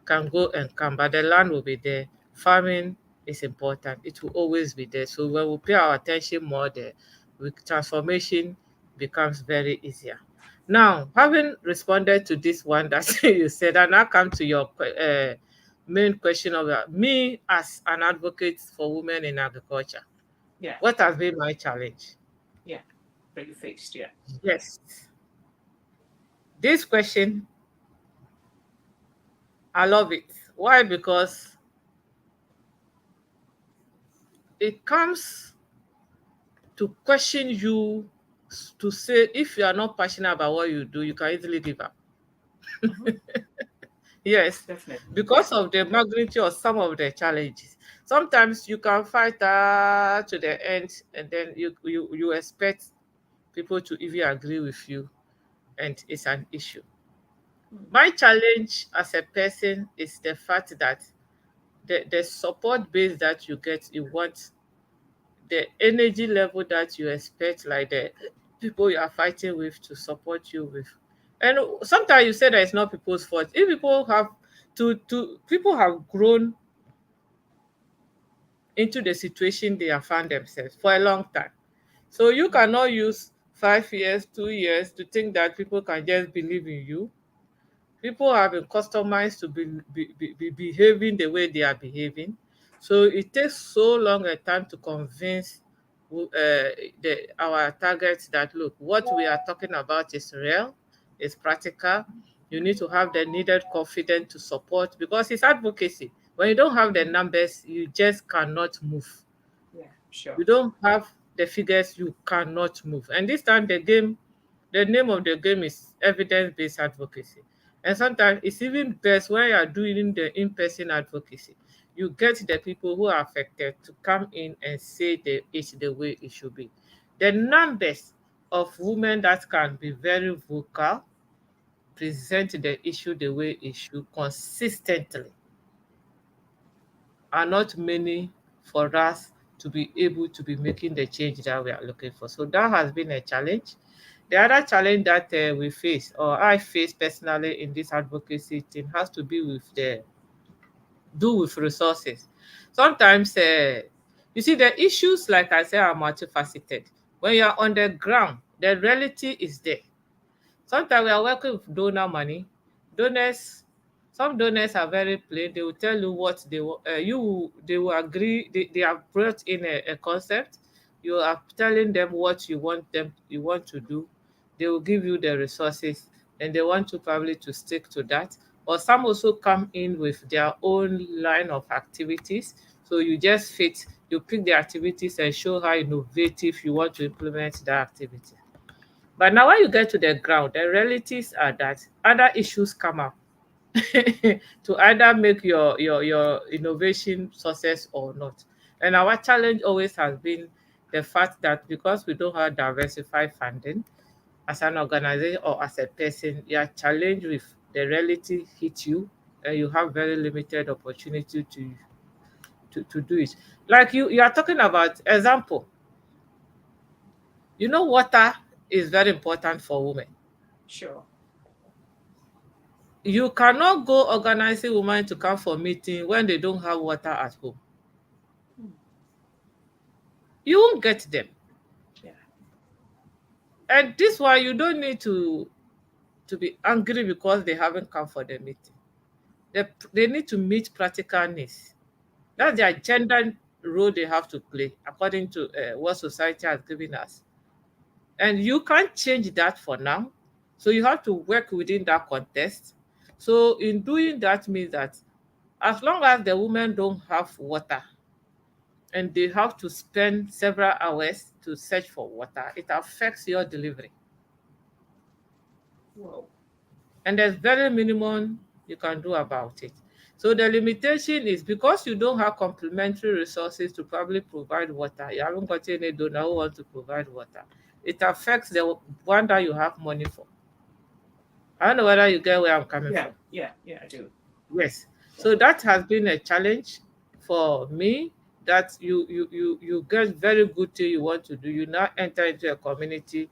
can go and come, but the land will be there. Farming is important. It will always be there. So when we pay our attention more there, transformation becomes very easier. Now, having responded to this one that you said, and I come to your main question of me as an advocate for women in agriculture. Yeah. What has been my challenge? Yeah. That you faced. Yeah. Yes. This question, I love it. Why? Because it comes to question you, to say if you are not passionate about what you do, you can easily give up. Hmm. Yes, Definitely. Yeah. because of the magnitude of some of the challenges. Sometimes you can fight to the end, and then you expect people to even agree with you, and it's an issue. Mm. My challenge as a person is the fact that the support base that you get, you want the energy level that you expect, like the people you are fighting with to support you with. And sometimes you say that it's not people's fault. If people have to people have grown into the situation they have found themselves for a long time. So you Mm. cannot use 5 years, 2 years to think that people can just believe in you. People have been customized to be behaving the way they are behaving. So it takes so long a time to convince our targets that look, what we are talking about is real, is practical. You need to have the needed confidence to support because it's advocacy. When you don't have the Mhm. numbers, you just cannot move. Yeah. Sure. You don't have the figures, you cannot move. And this time the name of the game is evidence-based advocacy. And sometimes it's even best when you are doing the in-person advocacy. You get the people who are affected to come in and say it's the way it should be. The numbers of women that can be very vocal, present the issue the way it should consistently are not many for us to be able to be making the change that we are looking for. So that has been a challenge. The other challenge that we face, or I face personally in this advocacy thing, has to be with the do with resources. Sometimes, you see, the issues, like I said, are multifaceted. When you are on the ground, the reality is there. Sometimes we are working with donor money. Donors, some donors are very plain. They will tell you what they want. They will agree. They have brought in a concept. You are telling them what you want to do. They will give you the resources, and they want you probably to stick to that. Or some also come in with their own line of activities. So you just fit. You pick the activities and show how innovative you want to implement that activity. But now when you get to the ground, the realities are that other issues come up to either make your innovation success or not. And our challenge always has been the fact that because we don't have diversified funding as an organization or as a person, you are challenged with the reality hit you and you have very limited opportunity to do it. Like you are talking about example, water is very important for women. Sure. You cannot go organizing women to come for meeting when they don't have water at home. Mm. You won't get them. Yeah. And this one, you don't need to be angry because they haven't come for the meeting. They need to meet practical needs. That's their gender role they have to play according to what society has given us. And you can't change that for now. So you have to work within that context. So in doing that means that as long as the women don't have water, and they have to spend several hours to search for water, it affects your delivery. Whoa. And there's very minimum you can do about it. So the limitation is because you don't have complementary resources to probably provide water. You haven't got any donor who wants to provide water. It affects the one that you have money for. I don't know whether you get where I'm coming Yeah, from. yeah, yeah, I do. Yes. Yeah. So that has been a challenge for me, that you get very good thing you want to do. You now enter into a community,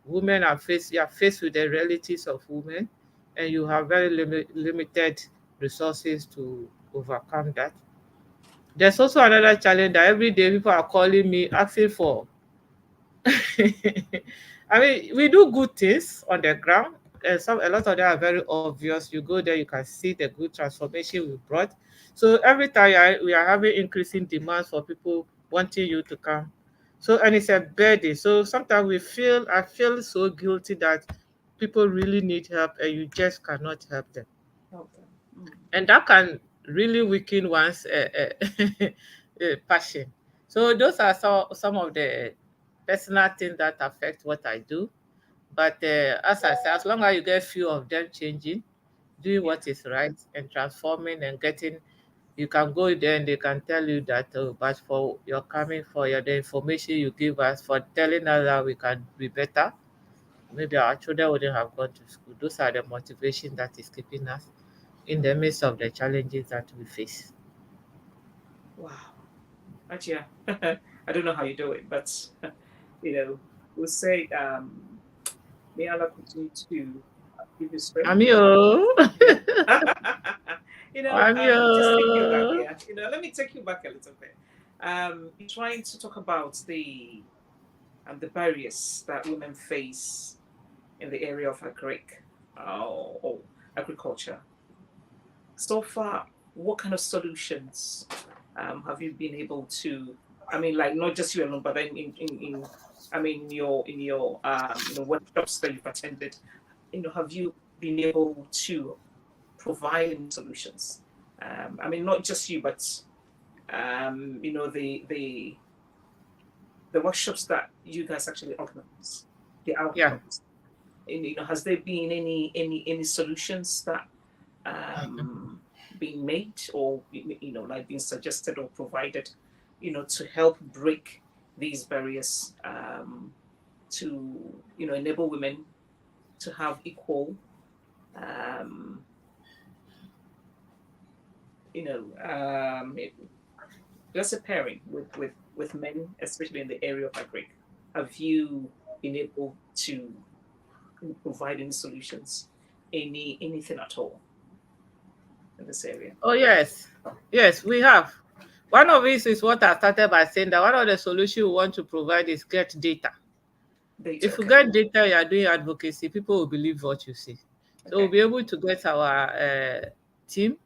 women are faced, you are faced with the realities of women, and you have very limited resources to overcome that. There's also another challenge that every day people are calling me asking for. I mean, we do good things on the ground, and a lot of them are very obvious. You go there, you can see the good transformation we brought. So every time we are having increasing demands for people wanting you to come. So, and it's a burden. So sometimes I feel so guilty that people really need help and you just cannot help them, Okay. Mm. and that can really weaken one's passion. So those are some of the personal things that affect what I do. But as I say, as long as you get few of them changing, doing Yeah. what is right and transforming and getting, you can go there and they can tell you that, oh, but for your coming, for your the information you give us, for telling us that we can be better, maybe our children wouldn't have gone to school. Those are the motivation that is keeping us in the midst of the challenges that we face. Wow. Ajia, I don't know how you do it, but we'll say, may Allah continue to give you strength. Ami oh, Yeah. Ami Let me just take you back. oh. Yeah. Let me take you back a little bit. You're trying to talk about the barriers that women face in the area of agriculture. So far, what kind of solutions have you been able to? I mean, like not just you alone, but then in I mean, in your workshops that you've attended, have you been able to provide any solutions? I mean, not just you, but the workshops that you guys actually organize, the Yeah. outcomes. And, has there been any solutions that being made, or like being suggested or provided, to help break these barriers, to enable women to have equal, um, you know just a pairing with men, especially in the area of agric. Have you been able to provide any solutions, anything at all in this area? Oh yes, yes, we have. One of it is what I started by saying, that one of the solutions we want to provide is get data. Data. If you Okay. get data, you are doing advocacy, people will believe what you say. So we'll Okay. be able to get our team.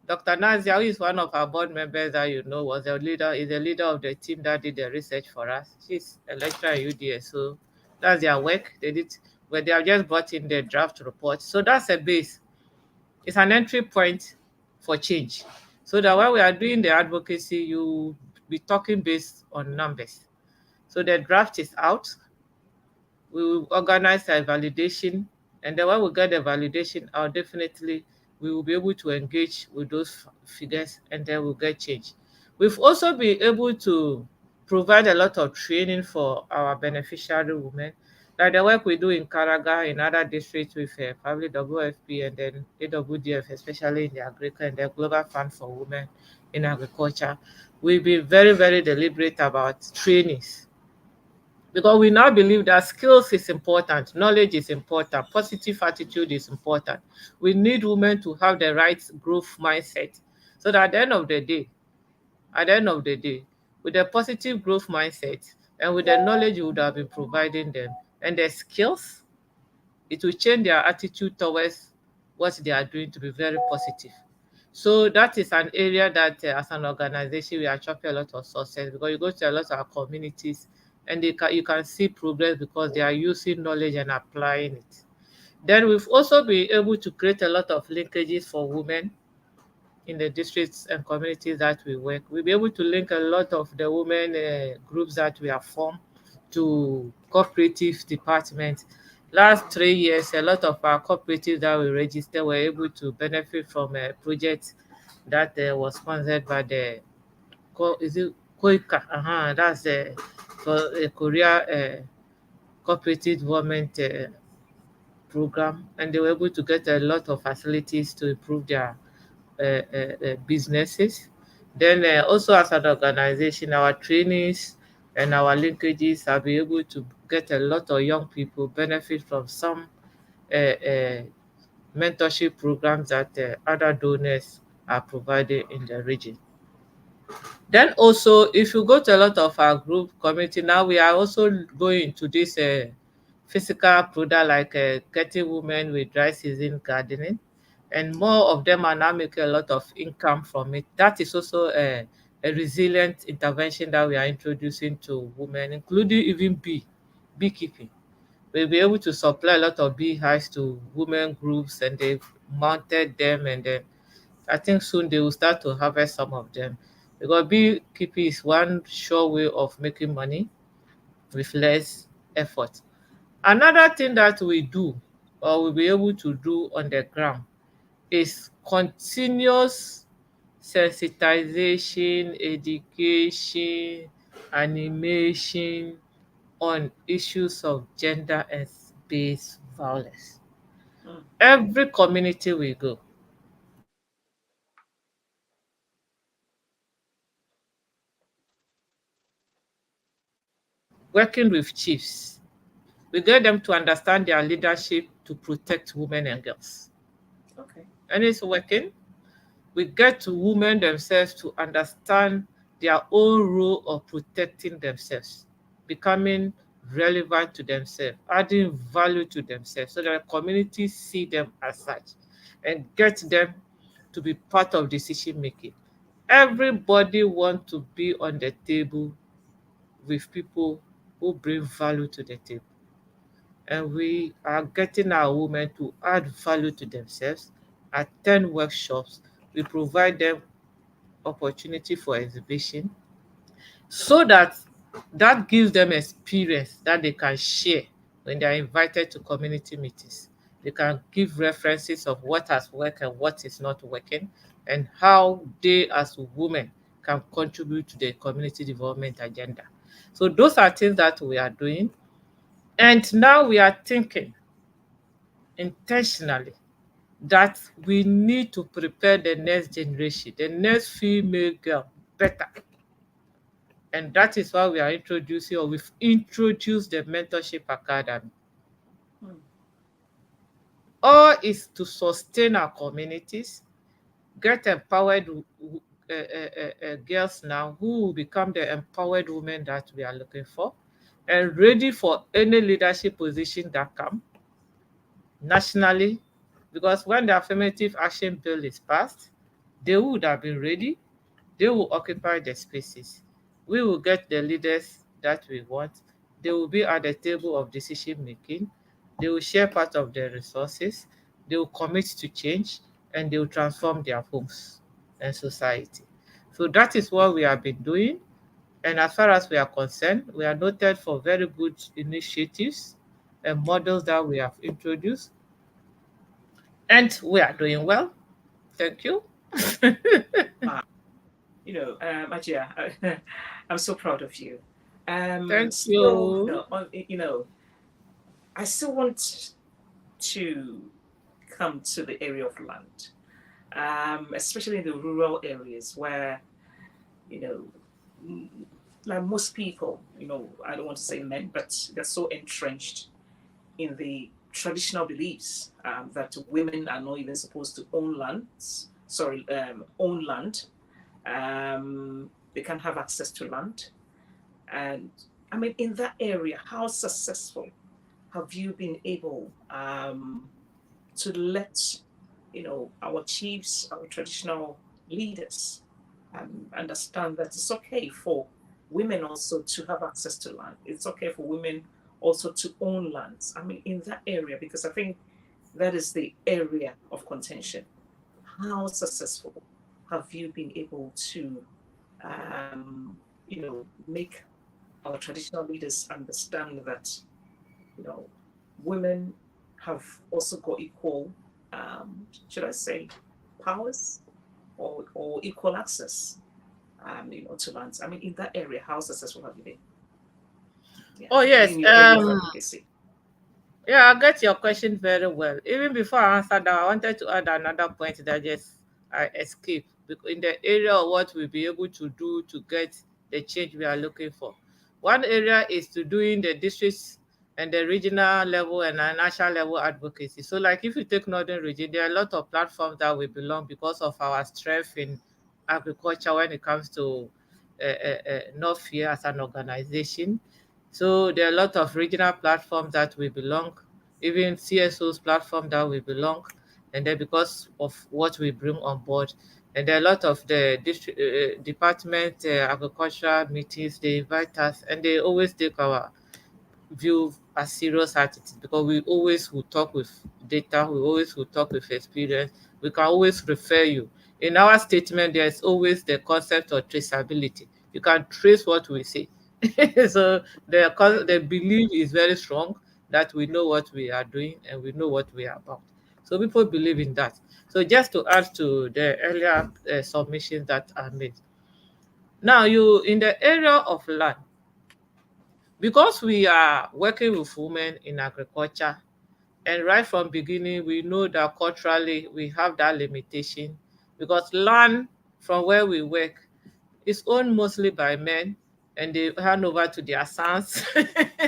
Dr. Nazia, who is one of our board members that was a leader, is the leader of the team that did the research for us. She's a lecturer at UDS, so that's their work. They did, but they have just brought in the draft report. So that's a base. It's an entry point for change. So that when we are doing the advocacy, you be talking based on numbers. So the draft is out. We will organize a validation, and then when we get the validation out, definitely we will be able to engage with those figures, and then we'll get change. We've also been able to provide a lot of training for our beneficiary women, like the work we do in Karaga, in other districts with probably WFP and then AWDF, especially in the agriculture and the Global Fund for Women in Agriculture. We've been very, very deliberate about trainings, because we now believe that skills is important, knowledge is important, positive attitude is important. We need women to have the right growth mindset, so that at the end of the day, with a positive growth mindset and with the knowledge you would have been providing them and the skills, it will change their attitude towards what they are doing to be very positive. So that is an area that, as an organization, we are chopping a lot of success, because you go to a lot of our communities and you can see progress because they are using knowledge and applying it. Then we've also been able to create a lot of linkages for women in the districts and communities that we work. We'll be able to link a lot of the women groups that we have formed to cooperative departments. Last 3 years, a lot of our cooperatives that we registered were able to benefit from a project that was sponsored by the is it Koika? That's for a Korea cooperative development program, and they were able to get a lot of facilities to improve their businesses. Then also as an organization, our trainees and our linkages have been able to get a lot of young people benefit from some mentorship programs that other donors are providing in the region. Then also, if you go to a lot of our group community now, we are also going to this physical product like getting women with dry season gardening, and more of them are now making a lot of income from it. That is also a resilient intervention that we are introducing to women, including even beekeeping. We'll be able to supply a lot of beehives to women groups, and they've mounted them, and then I think soon they will start to harvest some of them, because beekeeping is one sure way of making money with less effort. Another thing that we do or we'll be able to do on the ground is continuous sensitization, education, animation on issues of gender and based violence. Mm. Every community we go, working with chiefs, we get them to understand their leadership to protect women and girls. Okay. And it's working. We get to women themselves to understand their own role of protecting themselves, becoming relevant to themselves, adding value to themselves so that the community see them as such and get them to be part of decision making. Everybody want to be on the table with people who bring value to the table. And we are getting our women to add value to themselves, attend workshops. We provide them opportunity for exhibition so that that gives them experience that they can share when they are invited to community meetings. They can give references of what has worked and what is not working, and how they as women can contribute to the community development agenda. So those are things that we are doing. And now we are thinking intentionally that we need to prepare the next generation, the next female girl better. And that is why we are introducing, or we've introduced the Mentorship Academy. Mm. All is to sustain our communities, get empowered girls now who will become the empowered women that we are looking for, and ready for any leadership position that come nationally, because when the affirmative action bill is passed, they would have been ready, they will occupy the spaces. We will get the leaders that we want. They will be at the table of decision making. They will share part of their resources. They will commit to change, and they will transform their homes and society. So that is what we have been doing. And as far as we are concerned, we are noted for very good initiatives and models that we have introduced, and we are doing well. Thank you. Wow. Ajia, I'm so proud of you. Thank Still, you. I still want to come to the area of land, especially in the rural areas where, you know, like most people, I don't want to say men, but they're so entrenched in the traditional beliefs that women are not even supposed to own lands. Sorry, own land. They can have access to land. And I mean, in that area, how successful have you been able to let our chiefs, our traditional leaders, understand that it's okay for women also to have access to land. It's okay for women also to own lands. I mean, in that area, because I think that is the area of contention. How successful have you been able to, make our traditional leaders understand that, you know, women have also got equal, should I say, powers or equal access, to lands. I mean, in that area, how successful have you been? Yeah, Oh yes. in your area of advocacy. Yeah, I get your question very well. Even before I answer that, I wanted to add another point that just I escaped. Because in the area of what we'll be able to do to get the change we are looking for. One area is to doing the districts and the regional level and a national level advocacy. So like if you take Northern region, there are a lot of platforms that we belong because of our strength in agriculture when it comes to North here as an organization. So there are a lot of regional platforms that we belong, even CSO's platform that we belong, and then because of what we bring on board, and there are a lot of the district department agricultural meetings. They invite us, and they always take our view as serious attitude because we always will talk with data, we always will talk with experience, we can always refer you. In our statement, there's always the concept of traceability. You can trace what we say. So the belief is very strong that we know what we are doing and we know what we are about. So people believe in that. So just to add to the earlier submissions that are made. Now you in the area of land, because we are working with women in agriculture, and right from beginning we know that culturally we have that limitation because land from where we work is owned mostly by men and they hand over to their sons.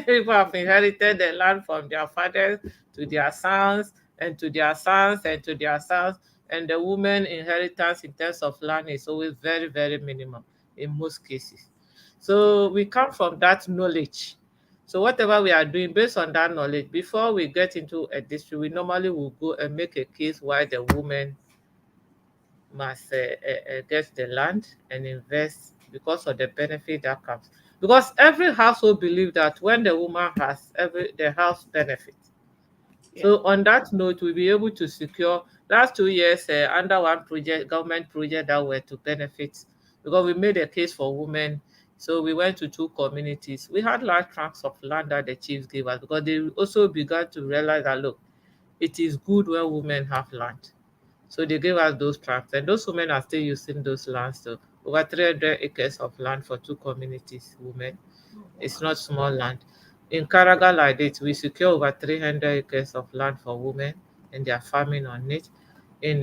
People have inherited the land from their fathers to their sons and to their sons and to their sons. And the woman inheritance in terms of land is always very, very minimal in most cases. Yeah. So we come from that knowledge. So whatever we are doing based on that knowledge, before we get into a district, we normally will go and make a case why the woman must get the land and invest because of the benefit that comes. Because every household believe that when the woman has the house benefit. Yeah. So on that note, we'll be able to secure last 2 years under one project, government project that were to benefit because we made a case for women. So we went to 2 communities. We had large tracts of land that the chiefs gave us because they also began to realize that look, it is good when women have land. So they gave us those tracts, and those women are still using those lands. So over 300 acres of land for 2 communities, women. Oh, It's wow. not small land. In Karaga, like this, we secure over 300 acres of land for women, and they are farming on it. In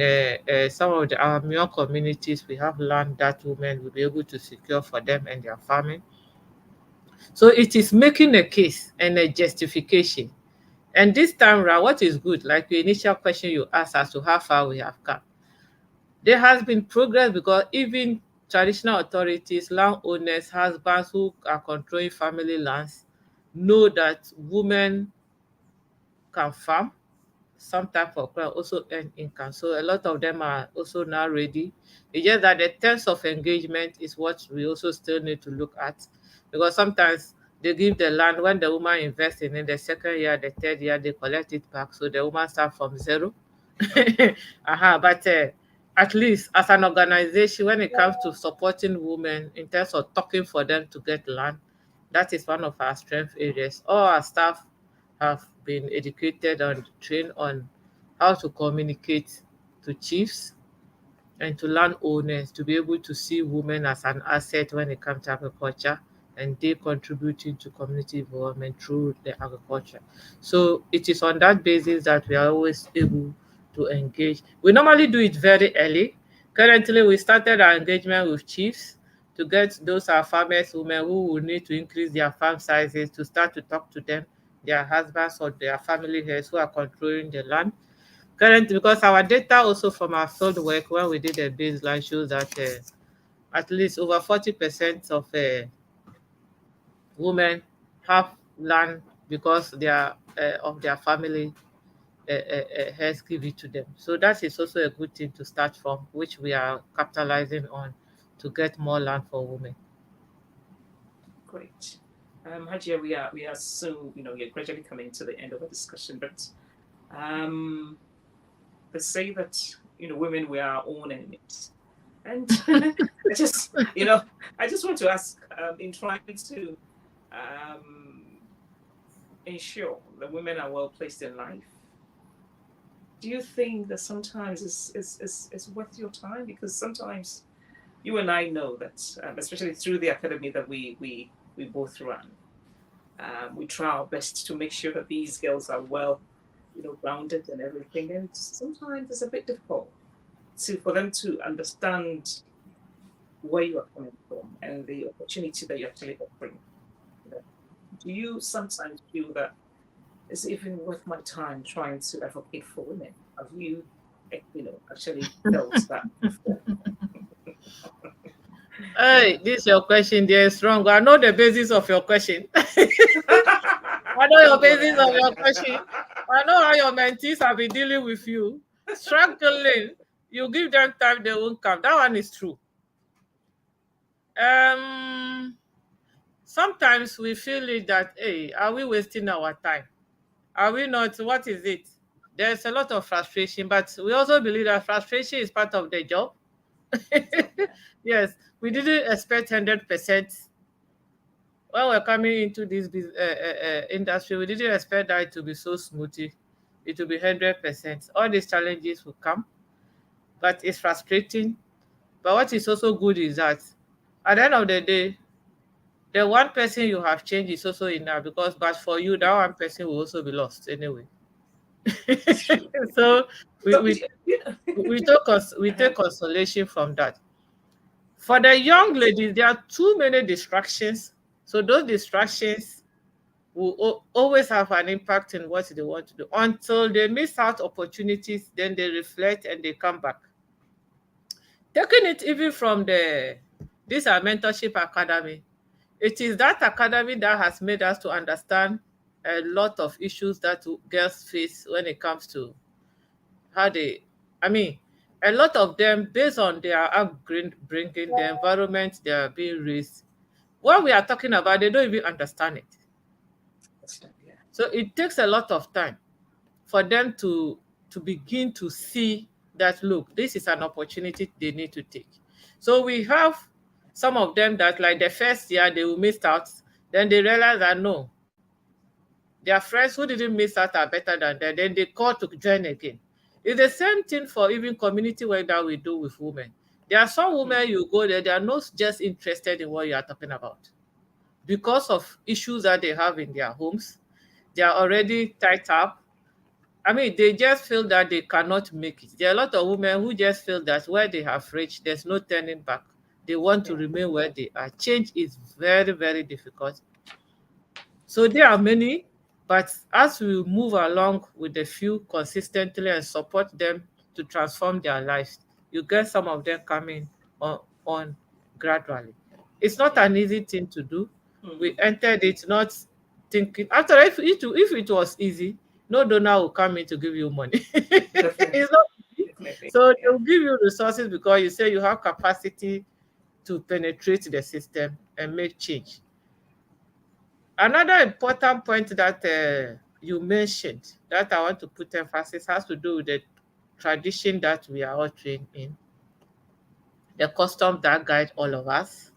some of our Mio communities, we have land that women will be able to secure for them and their farming. So it is making a case and a justification. And this time around, what is good, like the initial question you asked as to how far we have come, there has been progress because even traditional authorities, landowners, husbands who are controlling family lands know that women can farm some type of crop, also earn income. So a lot of them are also now ready. It's just that the terms of engagement is what we also still need to look at because sometimes they give the land when the woman invests in it, the second year, the third year, they collect it back. So the woman start from zero. But at least as an organization, when it comes to supporting women in terms of talking for them to get land, that is one of our strength areas. All our staff have been educated and trained on how to communicate to chiefs and to landowners to be able to see women as an asset when it comes to agriculture and they contributing to community development through the agriculture. So it is on that basis that we are always able to engage. We normally do it very early. Currently, we started our engagement with chiefs to get those our farmers women who will need to increase their farm sizes to start to talk to them, their husbands or their family heads who are controlling the land. Currently, because our data also from our field work when we did a baseline shows that at least over 40% of women have land because they are of their family has give it to them. So that is also a good thing to start from, which we are capitalizing on to get more land for women. Great. Hajia, we are soon, we're gradually coming to the end of our discussion, but um, they say that women we are our own enemies, and I just I just want to ask, in trying to um, ensure that women are well placed in life, do you think that sometimes it's worth your time? Because sometimes you and I know that, especially through the academy that we both run, we try our best to make sure that these girls are well, grounded and everything. And sometimes it's a bit difficult for them to understand where you are coming from and the opportunity that you're actually offering. You know, do you sometimes feel that it's even worth my time trying to advocate for women? Have you, actually felt that before? Hey, this your question there is strong. I know the basis of your question. I know your Come on. basis of your question. I know how your mentees have been dealing with you. Struggling. You give them time, they won't come. That one is true. Um, Sometimes we feel it that, hey, are we wasting our time? Are we not? What is it? There's a lot of frustration, but we also believe that frustration is part of the job. Yeah. Yes, we didn't expect 100%. When we're coming into this industry, we didn't expect that to be so smoothly. It will be 100%. All these challenges will come, but it's frustrating. But what is also good is that at the end of the day, the one person you have changed is also enough, because but for you, that one person will also be lost anyway. It's true. So we, So, we we uh-huh. take consolation from that. For the young Great. ladies, there are too many distractions. So those distractions will always have an impact in what they want to do. Until they miss out opportunities, then they reflect and they come back. Taking it even from this our mentorship academy, it is that academy that has made us to understand a lot of issues that girls face when it comes to how they, I mean, a lot of them based on their upbringing, the environment they are being raised. What we are talking about, they don't even understand it. Understand, yeah. So it takes a lot of time for them to begin to see that, look, this is an opportunity they need to take. So we have some of them that like the first year they will miss out, then they realize that no, their friends who didn't miss out are better than them, then they call to join again. It's the same thing for even community work that we do with women. There are some Mm. women you go there, they are not just interested in what you are talking about because of issues that they have in their homes. They are already tied up. I mean, they just feel that they cannot make it. There are a lot of women who just feel that where they have reached, there's no turning back. They want to Yeah. remain where they are. Change is very, very difficult. So there are many, but as we move along with the few consistently and support them to transform their lives, you get some of them coming on gradually. It's not Yeah. an easy thing to do. We Mm. entered it not thinking. After if it was easy, no donor will come in to give you money. It's Definitely. not easy. Definitely. So Yeah. they'll give you resources because you say you have capacity to penetrate the system and make change. Another important point that you mentioned that I want to put emphasis has to do with the tradition that we are all trained in, the custom that guide all of us,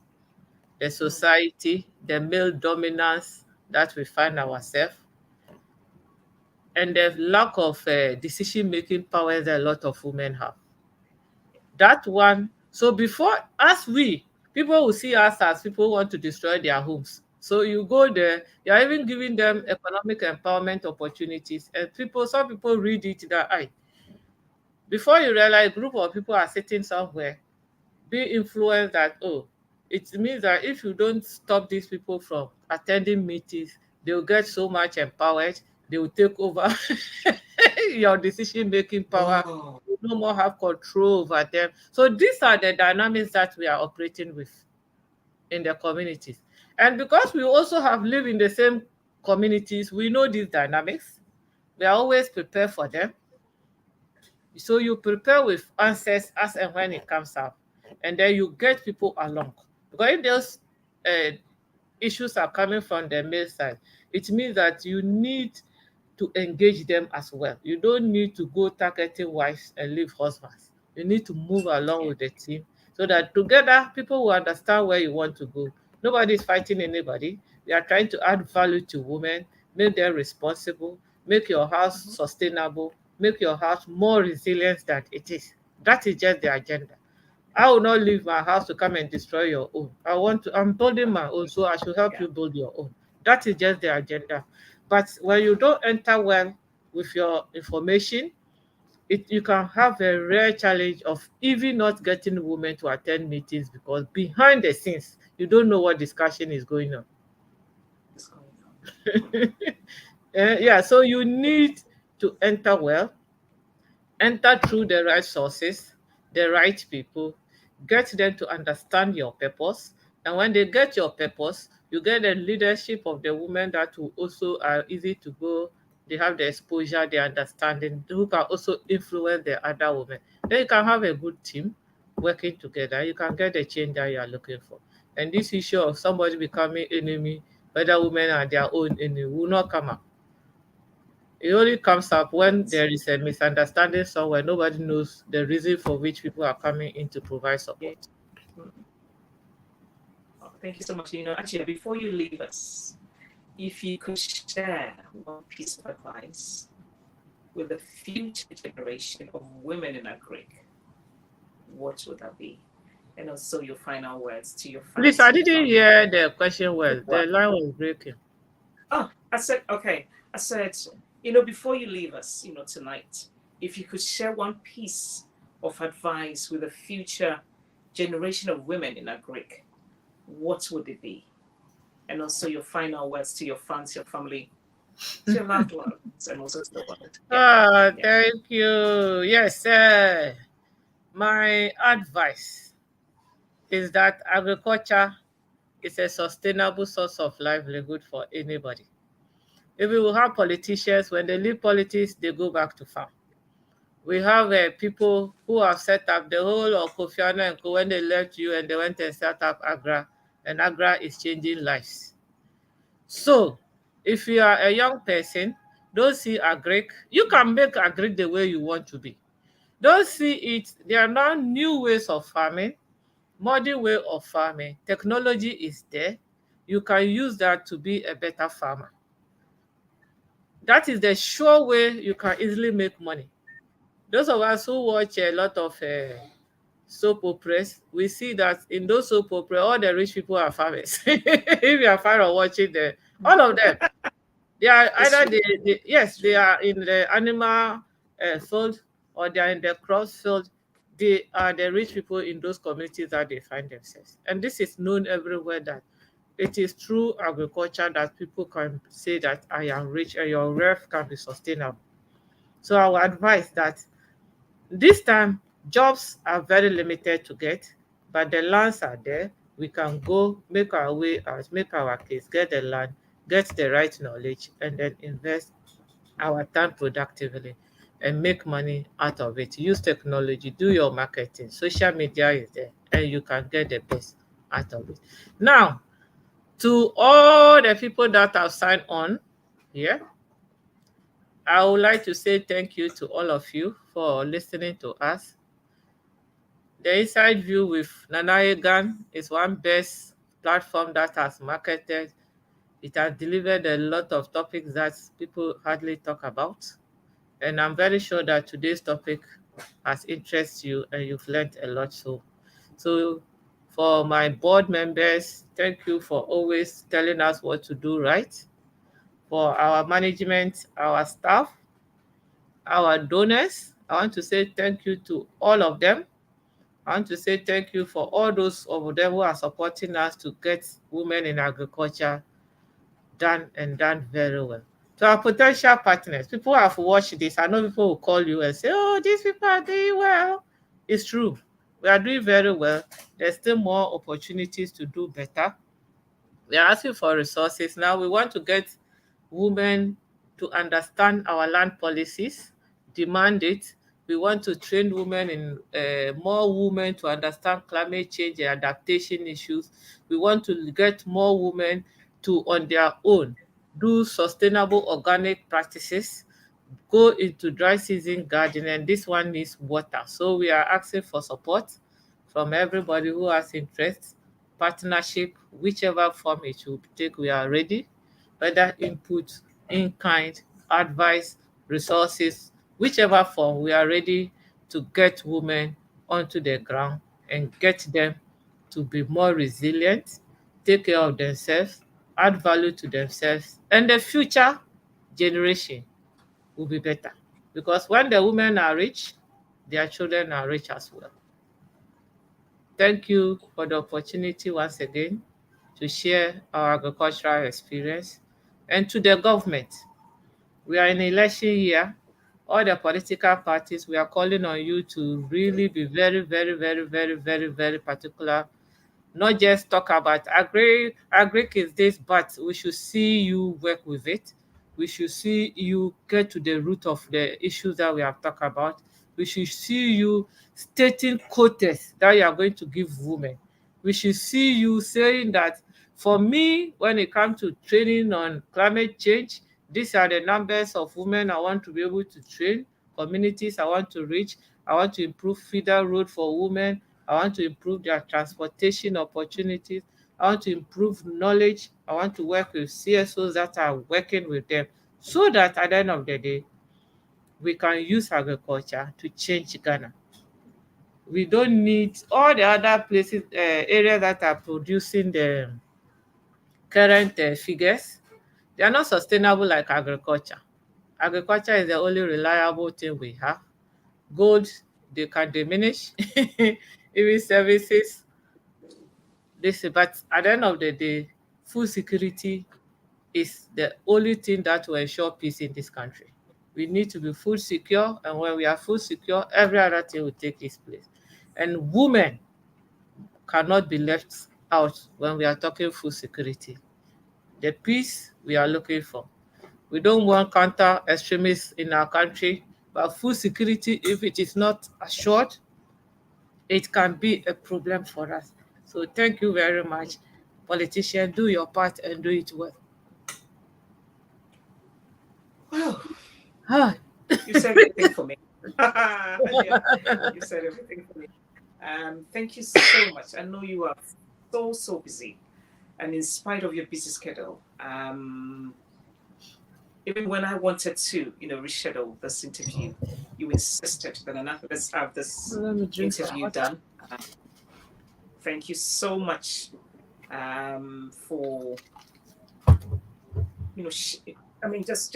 the Mm. society, the male dominance that we find ourselves, and the lack of decision making power that a lot of women have. That one. So before us, people will see us as people who want to destroy their homes. So you go there, you're even giving them economic empowerment opportunities, and some people read it that I before you realize, a group of people are sitting somewhere be influenced that, oh, it means that if you don't stop these people from attending meetings, they will get so much empowered, they will take over your decision making power. Oh. You no more have control over them. So these are the dynamics that we are operating with in the communities. And because we also have lived in the same communities, we know these dynamics. We are always prepared for them. So you prepare with answers as and when it comes up, and then you get people along. Because if those uh, issues are coming from the male side, it means that you need to engage them as well. You don't need to go targeting wives and leave husbands. You need to move along Yeah. with the team so that together people will understand where you want to go. Nobody is fighting anybody. We are trying to add value to women, make them responsible, make your house Mhm. sustainable, make your house more resilient than it is. That is just the agenda. I will not leave my house to come and destroy your own. I'm building my own, so I should help Yeah. you build your own. That is just the agenda. But when you don't enter well with your information, you can have a rare challenge of even not getting women to attend meetings because behind the scenes, you don't know what discussion is going on. What's going on? Yeah, so you need to enter well, enter through the right sources, the right people, get them to understand your purpose. And when they get your purpose, you get the leadership of the women that will also are easy to go. They have the exposure, the understanding, who can also influence the other women. Then you can have a good team working together. You can get the change that you are looking for. And this issue of somebody becoming enemy, whether women are their own enemy, will not come up. It only comes up when Right. there is a misunderstanding somewhere. Nobody knows the reason for which people are coming in to provide Yeah. support. Mm. Oh, thank you so much. Actually, before you leave us, if you could share one piece of advice with the future generation of women in Agric, what would that be? And also your final words to your Please, fans, I your didn't family. hear the question well. Well, The line was breaking. oh, I said, okay. I said, before you leave us, tonight, if you could share one piece of advice with the future generation of women in Agric, what would it be? And also your final words to your fans, your family, to your loved ones, and also to the world. Yeah, yeah. Thank you. Yes, my advice is that agriculture is a sustainable source of livelihood for anybody. If we will have politicians, when they leave politics, they go back to farm. We have people who have set up the whole of Kofi Annan and Co when they left you and they went and set up Agra, and Agra is changing lives. So, if you are a young person, don't see agric. You can make agric the way you want to be. Don't see it. There are now new ways of farming, modern way of farming. Technology is there. You can use that to be a better farmer. That is the sure way you can easily make money. Those of us who watch a lot of soap operas, we see that in those soap operas, all the rich people are farmers. If you are fond of watching all of them, they are It's either true. yes, It's they true. are in the animal field or they are in the cross field. They are the rich people in those communities that they find themselves. And this is known everywhere that it is through agriculture that people can say that I am rich and your wealth can be sustainable. So I would advise that this time, jobs are very limited to get, but the lands are there. We can go make our way out, make our case, get the land, get the right knowledge, and then invest our time productively and make money out of it. Use technology, do your marketing. Social media is there, and you can get the best out of it. Now, to all the people that have signed on here, I would like to say thank you to all of you for listening to us. The Inside View with Nana Egan is one best platform that has marketed. It has delivered a lot of topics that people hardly talk about. And I'm very sure that today's topic has interested you and you've learned a lot. So for my board members, thank you for always telling us what to do right. For our management, our staff, our donors, I want to say thank you to all of them. I want to say thank you for all those of them who are supporting us to get women in agriculture done and done very well. To our potential partners, people have watched this. I know people will call you and say, oh, these people are doing well. It's true. We are doing very well. There's still more opportunities to do better. We are asking for resources. Now we want to get women to understand our land policies, demand it. We want to train women in more women to understand climate change and adaptation issues. We want to get more women to, on their own, do sustainable organic practices, go into dry season gardening, and this one needs water. So we are asking for support from everybody who has interest, partnership, whichever form it will take, we are ready, whether input, in kind, advice, resources, whichever form, we are ready to get women onto the ground and get them to be more resilient, take care of themselves, add value to themselves, and the future generation will be better. Because when the women are rich, their children are rich as well. Thank you for the opportunity once again to share our agricultural experience. And to the government, we are in election year. All the political parties, we are calling on you to really be very, very, very, very, very, very particular, not just talk about agric is this, but we should see you work with it. We should see you get to the root of the issues that we have talked about. We should see you stating quotas that you are going to give women. We should see you saying that, for me, when it comes to training on climate change, these are the numbers of women I want to be able to train, communities I want to reach. I want to improve feeder road for women. I want to improve their transportation opportunities. I want to improve knowledge. I want to work with CSOs that are working with them, so that at the end of the day, we can use agriculture to change Ghana. We don't need all the other places, areas that are producing the current figures. They are not sustainable like agriculture. Agriculture is the only reliable thing we have. Gold, they can diminish, even services, this, but at the end of the day, food security is the only thing that will ensure peace in this country. We need to be food secure, and when we are food secure, every other thing will take its place. And women cannot be left out when we are talking food security. The peace we are looking for. We don't want counter extremists in our country, but food security, if it is not assured, it can be a problem for us. So thank you very much. Politicians, do your part and do it well. Wow, Ah, you said everything for me. Yeah, you said everything for me. Thank you so much. I know you are so busy, and in spite of your busy schedule, even when I wanted to, reschedule this interview, you insisted that let's have this let me drink some interview water. done. Thank you so much for I mean, just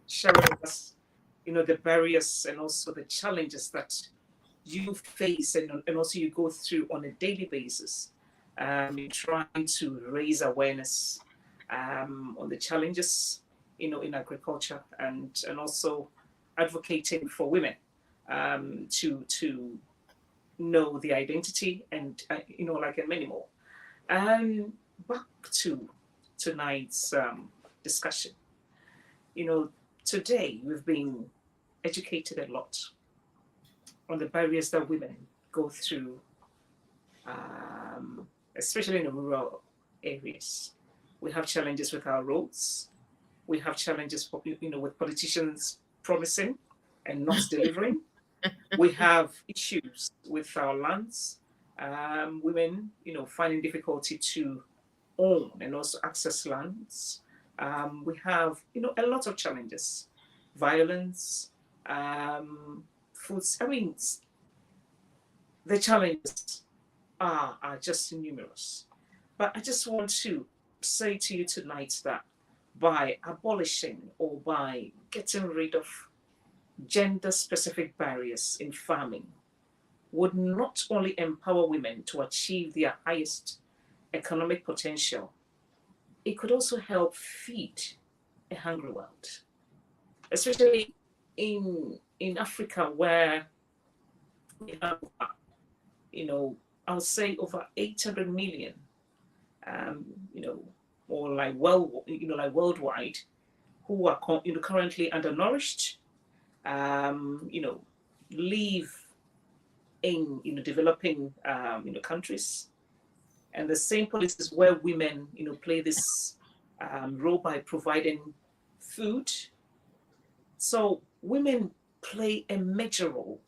sharing with us, the barriers and also the challenges that you face and also you go through on a daily basis. In trying to raise awareness on the challenges, in agriculture and also advocating for women to know the identity and like and many more. And back to tonight's discussion. You know, today we've been educated a lot on the barriers that women go through, especially in the rural areas. We have challenges with our roads. We have challenges, with politicians promising and not delivering. We have issues with our lands. Women, finding difficulty to own and also access lands. We have, a lot of challenges, violence, foods. I mean, the challenges are just numerous. But I just want to say to you tonight that by abolishing or by getting rid of gender specific barriers in farming would not only empower women to achieve their highest economic potential, it could also help feed a hungry world, especially in Africa, where we have, I would say over 800 million, um, you know, or like worldwide, who are currently undernourished, you know, live in developing countries, and the same policies where women play this role by providing food. So women play a major role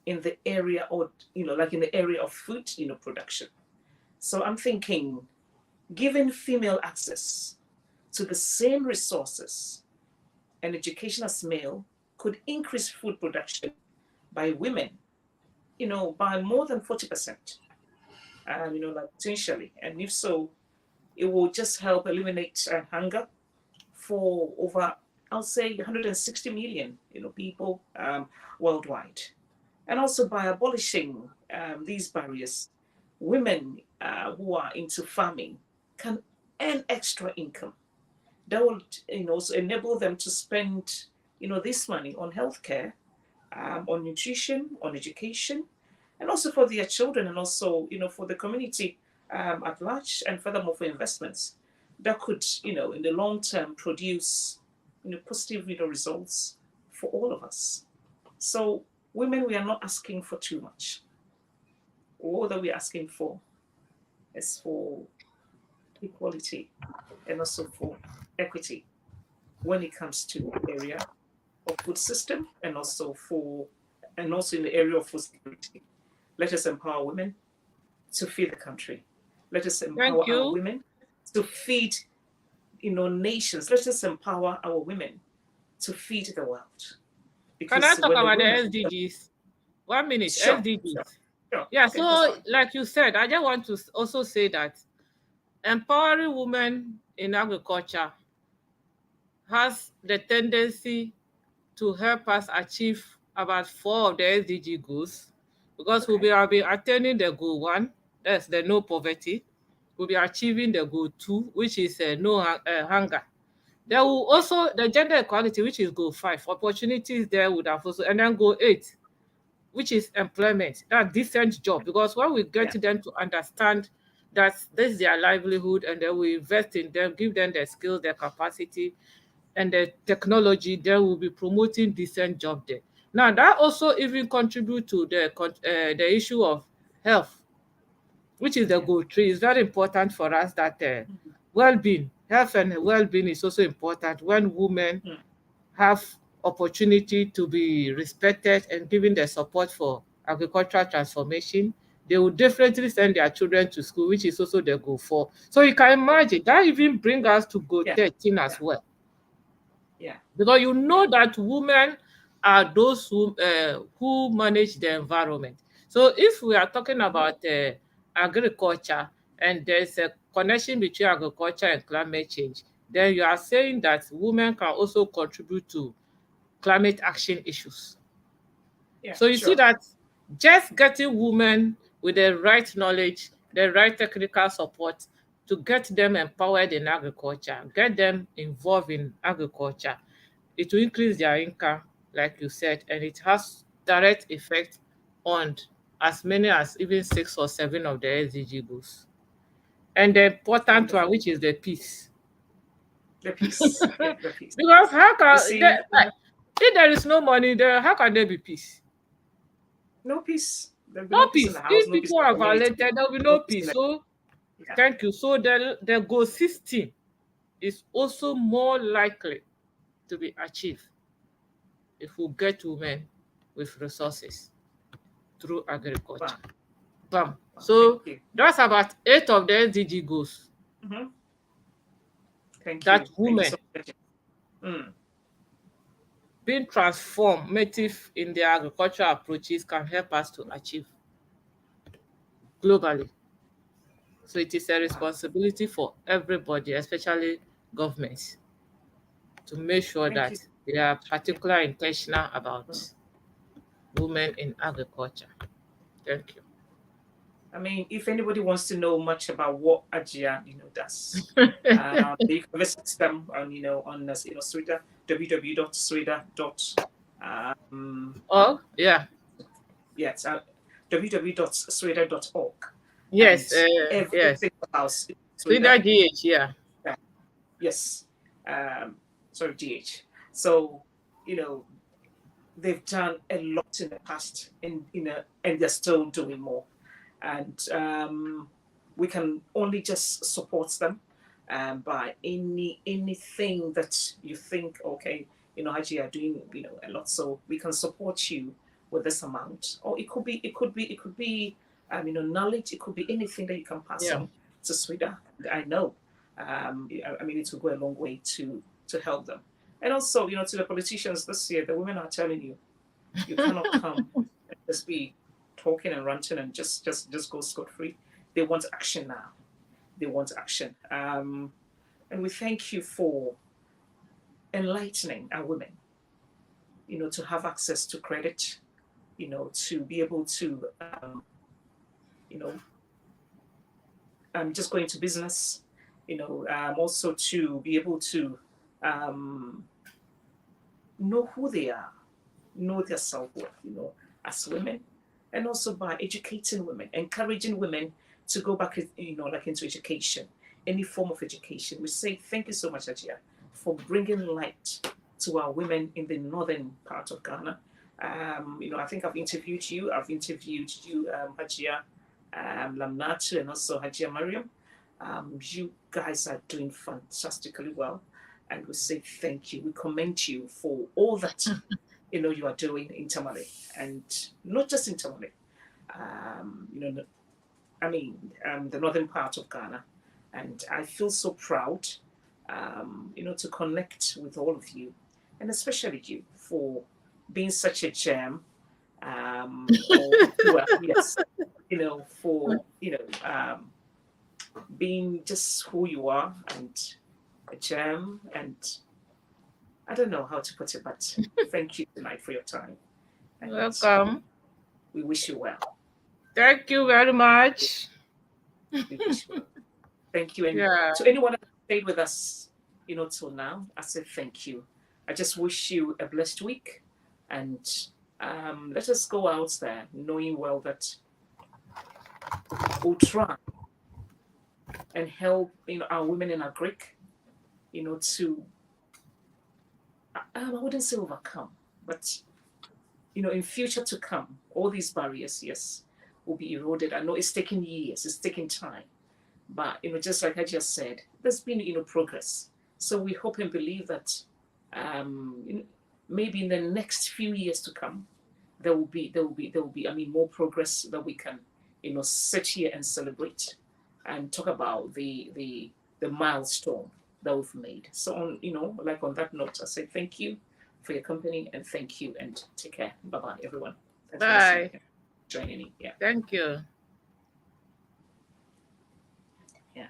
in the area, or like in the area of food production. So I'm thinking, giving female access to the same resources and education as male could increase food production by women, by more than 40%, like potentially. And if so, it will just help eliminate hunger for over, I'll say, 160 million, people worldwide. And also by abolishing these barriers, women who are into farming can earn extra income. That will, also enable them to spend, this money on healthcare, on nutrition, on education, and also for their children, and also, for the community at large, and furthermore for investments that could, in the long term produce, positive, results for all of us. So women, we are not asking for too much. All that we're asking for is for equality and also for equity when it comes to the area of food system, and also in the area of food security. Let us empower women to feed the country. Let us Thank empower our you. women to feed, nations. Let us empower our women to feed the world. Can I Because talk when the about the women, SDGs? 1 minute, sure, sure, SDGs. sure, Yeah, okay, that's so fine. like you said, I just want to also say that empowering women in agriculture has the tendency to help us achieve about 4 of the SDG goals, because Okay. we'll be attaining the goal 1, that's the no poverty. We'll be achieving the goal 2, which is no hunger. There will also the gender equality, which is goal 5. Opportunities there would have also, and then goal 8, which is employment, that decent job. Because when we get Yeah. them to understand that this is their livelihood, and then we invest in them, give them the skills, their capacity, and the technology, then we'll be promoting decent job there. Now, that also even contribute to the issue of health, which is the Yeah. goal 3. It's very important for us that Mhm. well-being, health and well-being is also important when women Mhm. have opportunity to be respected and given the support for agricultural transformation. They will definitely send their children to school, which is also the goal 4. So you can imagine that even bring us to goal Yeah. 13 as Yeah. well, Yeah. because you Yeah. know that women are those who manage the environment. So if we are talking Mhm. about agriculture, and there's a connection between agriculture and climate change, then you are saying that women can also contribute to climate action issues. Yeah. So you see Sure. that just getting women with the right knowledge, the right technical support to get them empowered in agriculture, get them involved in agriculture, it will increase their income, like you said, and it has direct effect on as many as even 6 or 7 of the SDG goals. And the important one, Wonderful. which is the peace. The peace. Yeah. The peace. Because how You can see, if there is no money, then how can there be peace? no peace. There'll be No no peace in the peace. house. If No peace people in are the community. violated, there will be No no peace in peace. the, So yeah. thank you. So the goal 16 is also more likely to be achieved if we get women with resources through agriculture. Wow. Bam. Wow. Thank So you. that's about 8 of the SDG goals Hmm. Thank that you. Thank you women so much. Mm. being transformative in their agricultural approaches can help us to achieve globally. So it is a Wow. responsibility for everybody, especially governments, to make sure Thank you. that they are Yeah. particularly intentional about Mm. women in agriculture. Thank I mean, if anybody wants to know much about what Ajia, does, you. you can visit them on, SWIDA, www.swida. Oh, yeah. Yes, www.swida.org, and Yes, yes. everything about Swida SWIDA. GH, yeah. Yes, um, sorry, DH. So, you know, they've done a lot in the past, and they're still doing more. And we can only just support them by anything that you think. Okay, Haji are doing a lot, so we can support you with this amount. Or it could be knowledge. It could be anything that you can pass Yeah. on to Swida. I know. I mean, it will go a long way to help them. And also, to the politicians this year, the women are telling you, you cannot come and just be talking and ranting and just go scot free. They want action now. They want action. And we thank you for enlightening our women, to have access to credit, to be able to, you know, just go into business, also to be able to um, know who they are, know their self worth, as women, and also by educating women, encouraging women to go back, like into education, any form of education. We say thank you so much, Hajia, for bringing light to our women in the northern part of Ghana. I think I've interviewed you, Hajia Lamnatu, and also Hajia Mariam. You guys are doing fantastically well, and we say thank you. We commend you for all that you are doing in Tamale, and not just in Tamale. The northern part of Ghana, and I feel so proud, to connect with all of you, and especially you for being such a gem. Or well, yes, for being just who you are and a gem, and I don't know how to put it, but thank you tonight for your time. And Welcome. we wish you well. Thank you very much. We wish you well. Thank you. And Yeah. to anyone that stayed with us, till now, I said thank you. I just wish you a blessed week. And let us go out there knowing well that we'll try and help our women in our Greek, to I wouldn't say overcome, but in future to come, all these barriers, yes, will be eroded. I know it's taking years, it's taking time, but just like I just said, there's been progress. So we hope and believe that maybe in the next few years to come, there will be more progress that we can sit here and celebrate and talk about the milestone that we've made. So on that note, I say thank you for your company, and thank you, and take care. Bye bye, everyone. Thanks for listening Bye. and joining me. Yeah. Thank you. Yeah.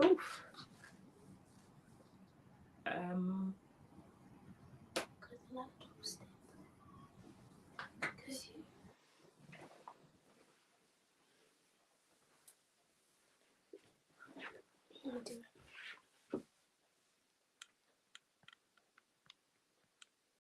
Oof.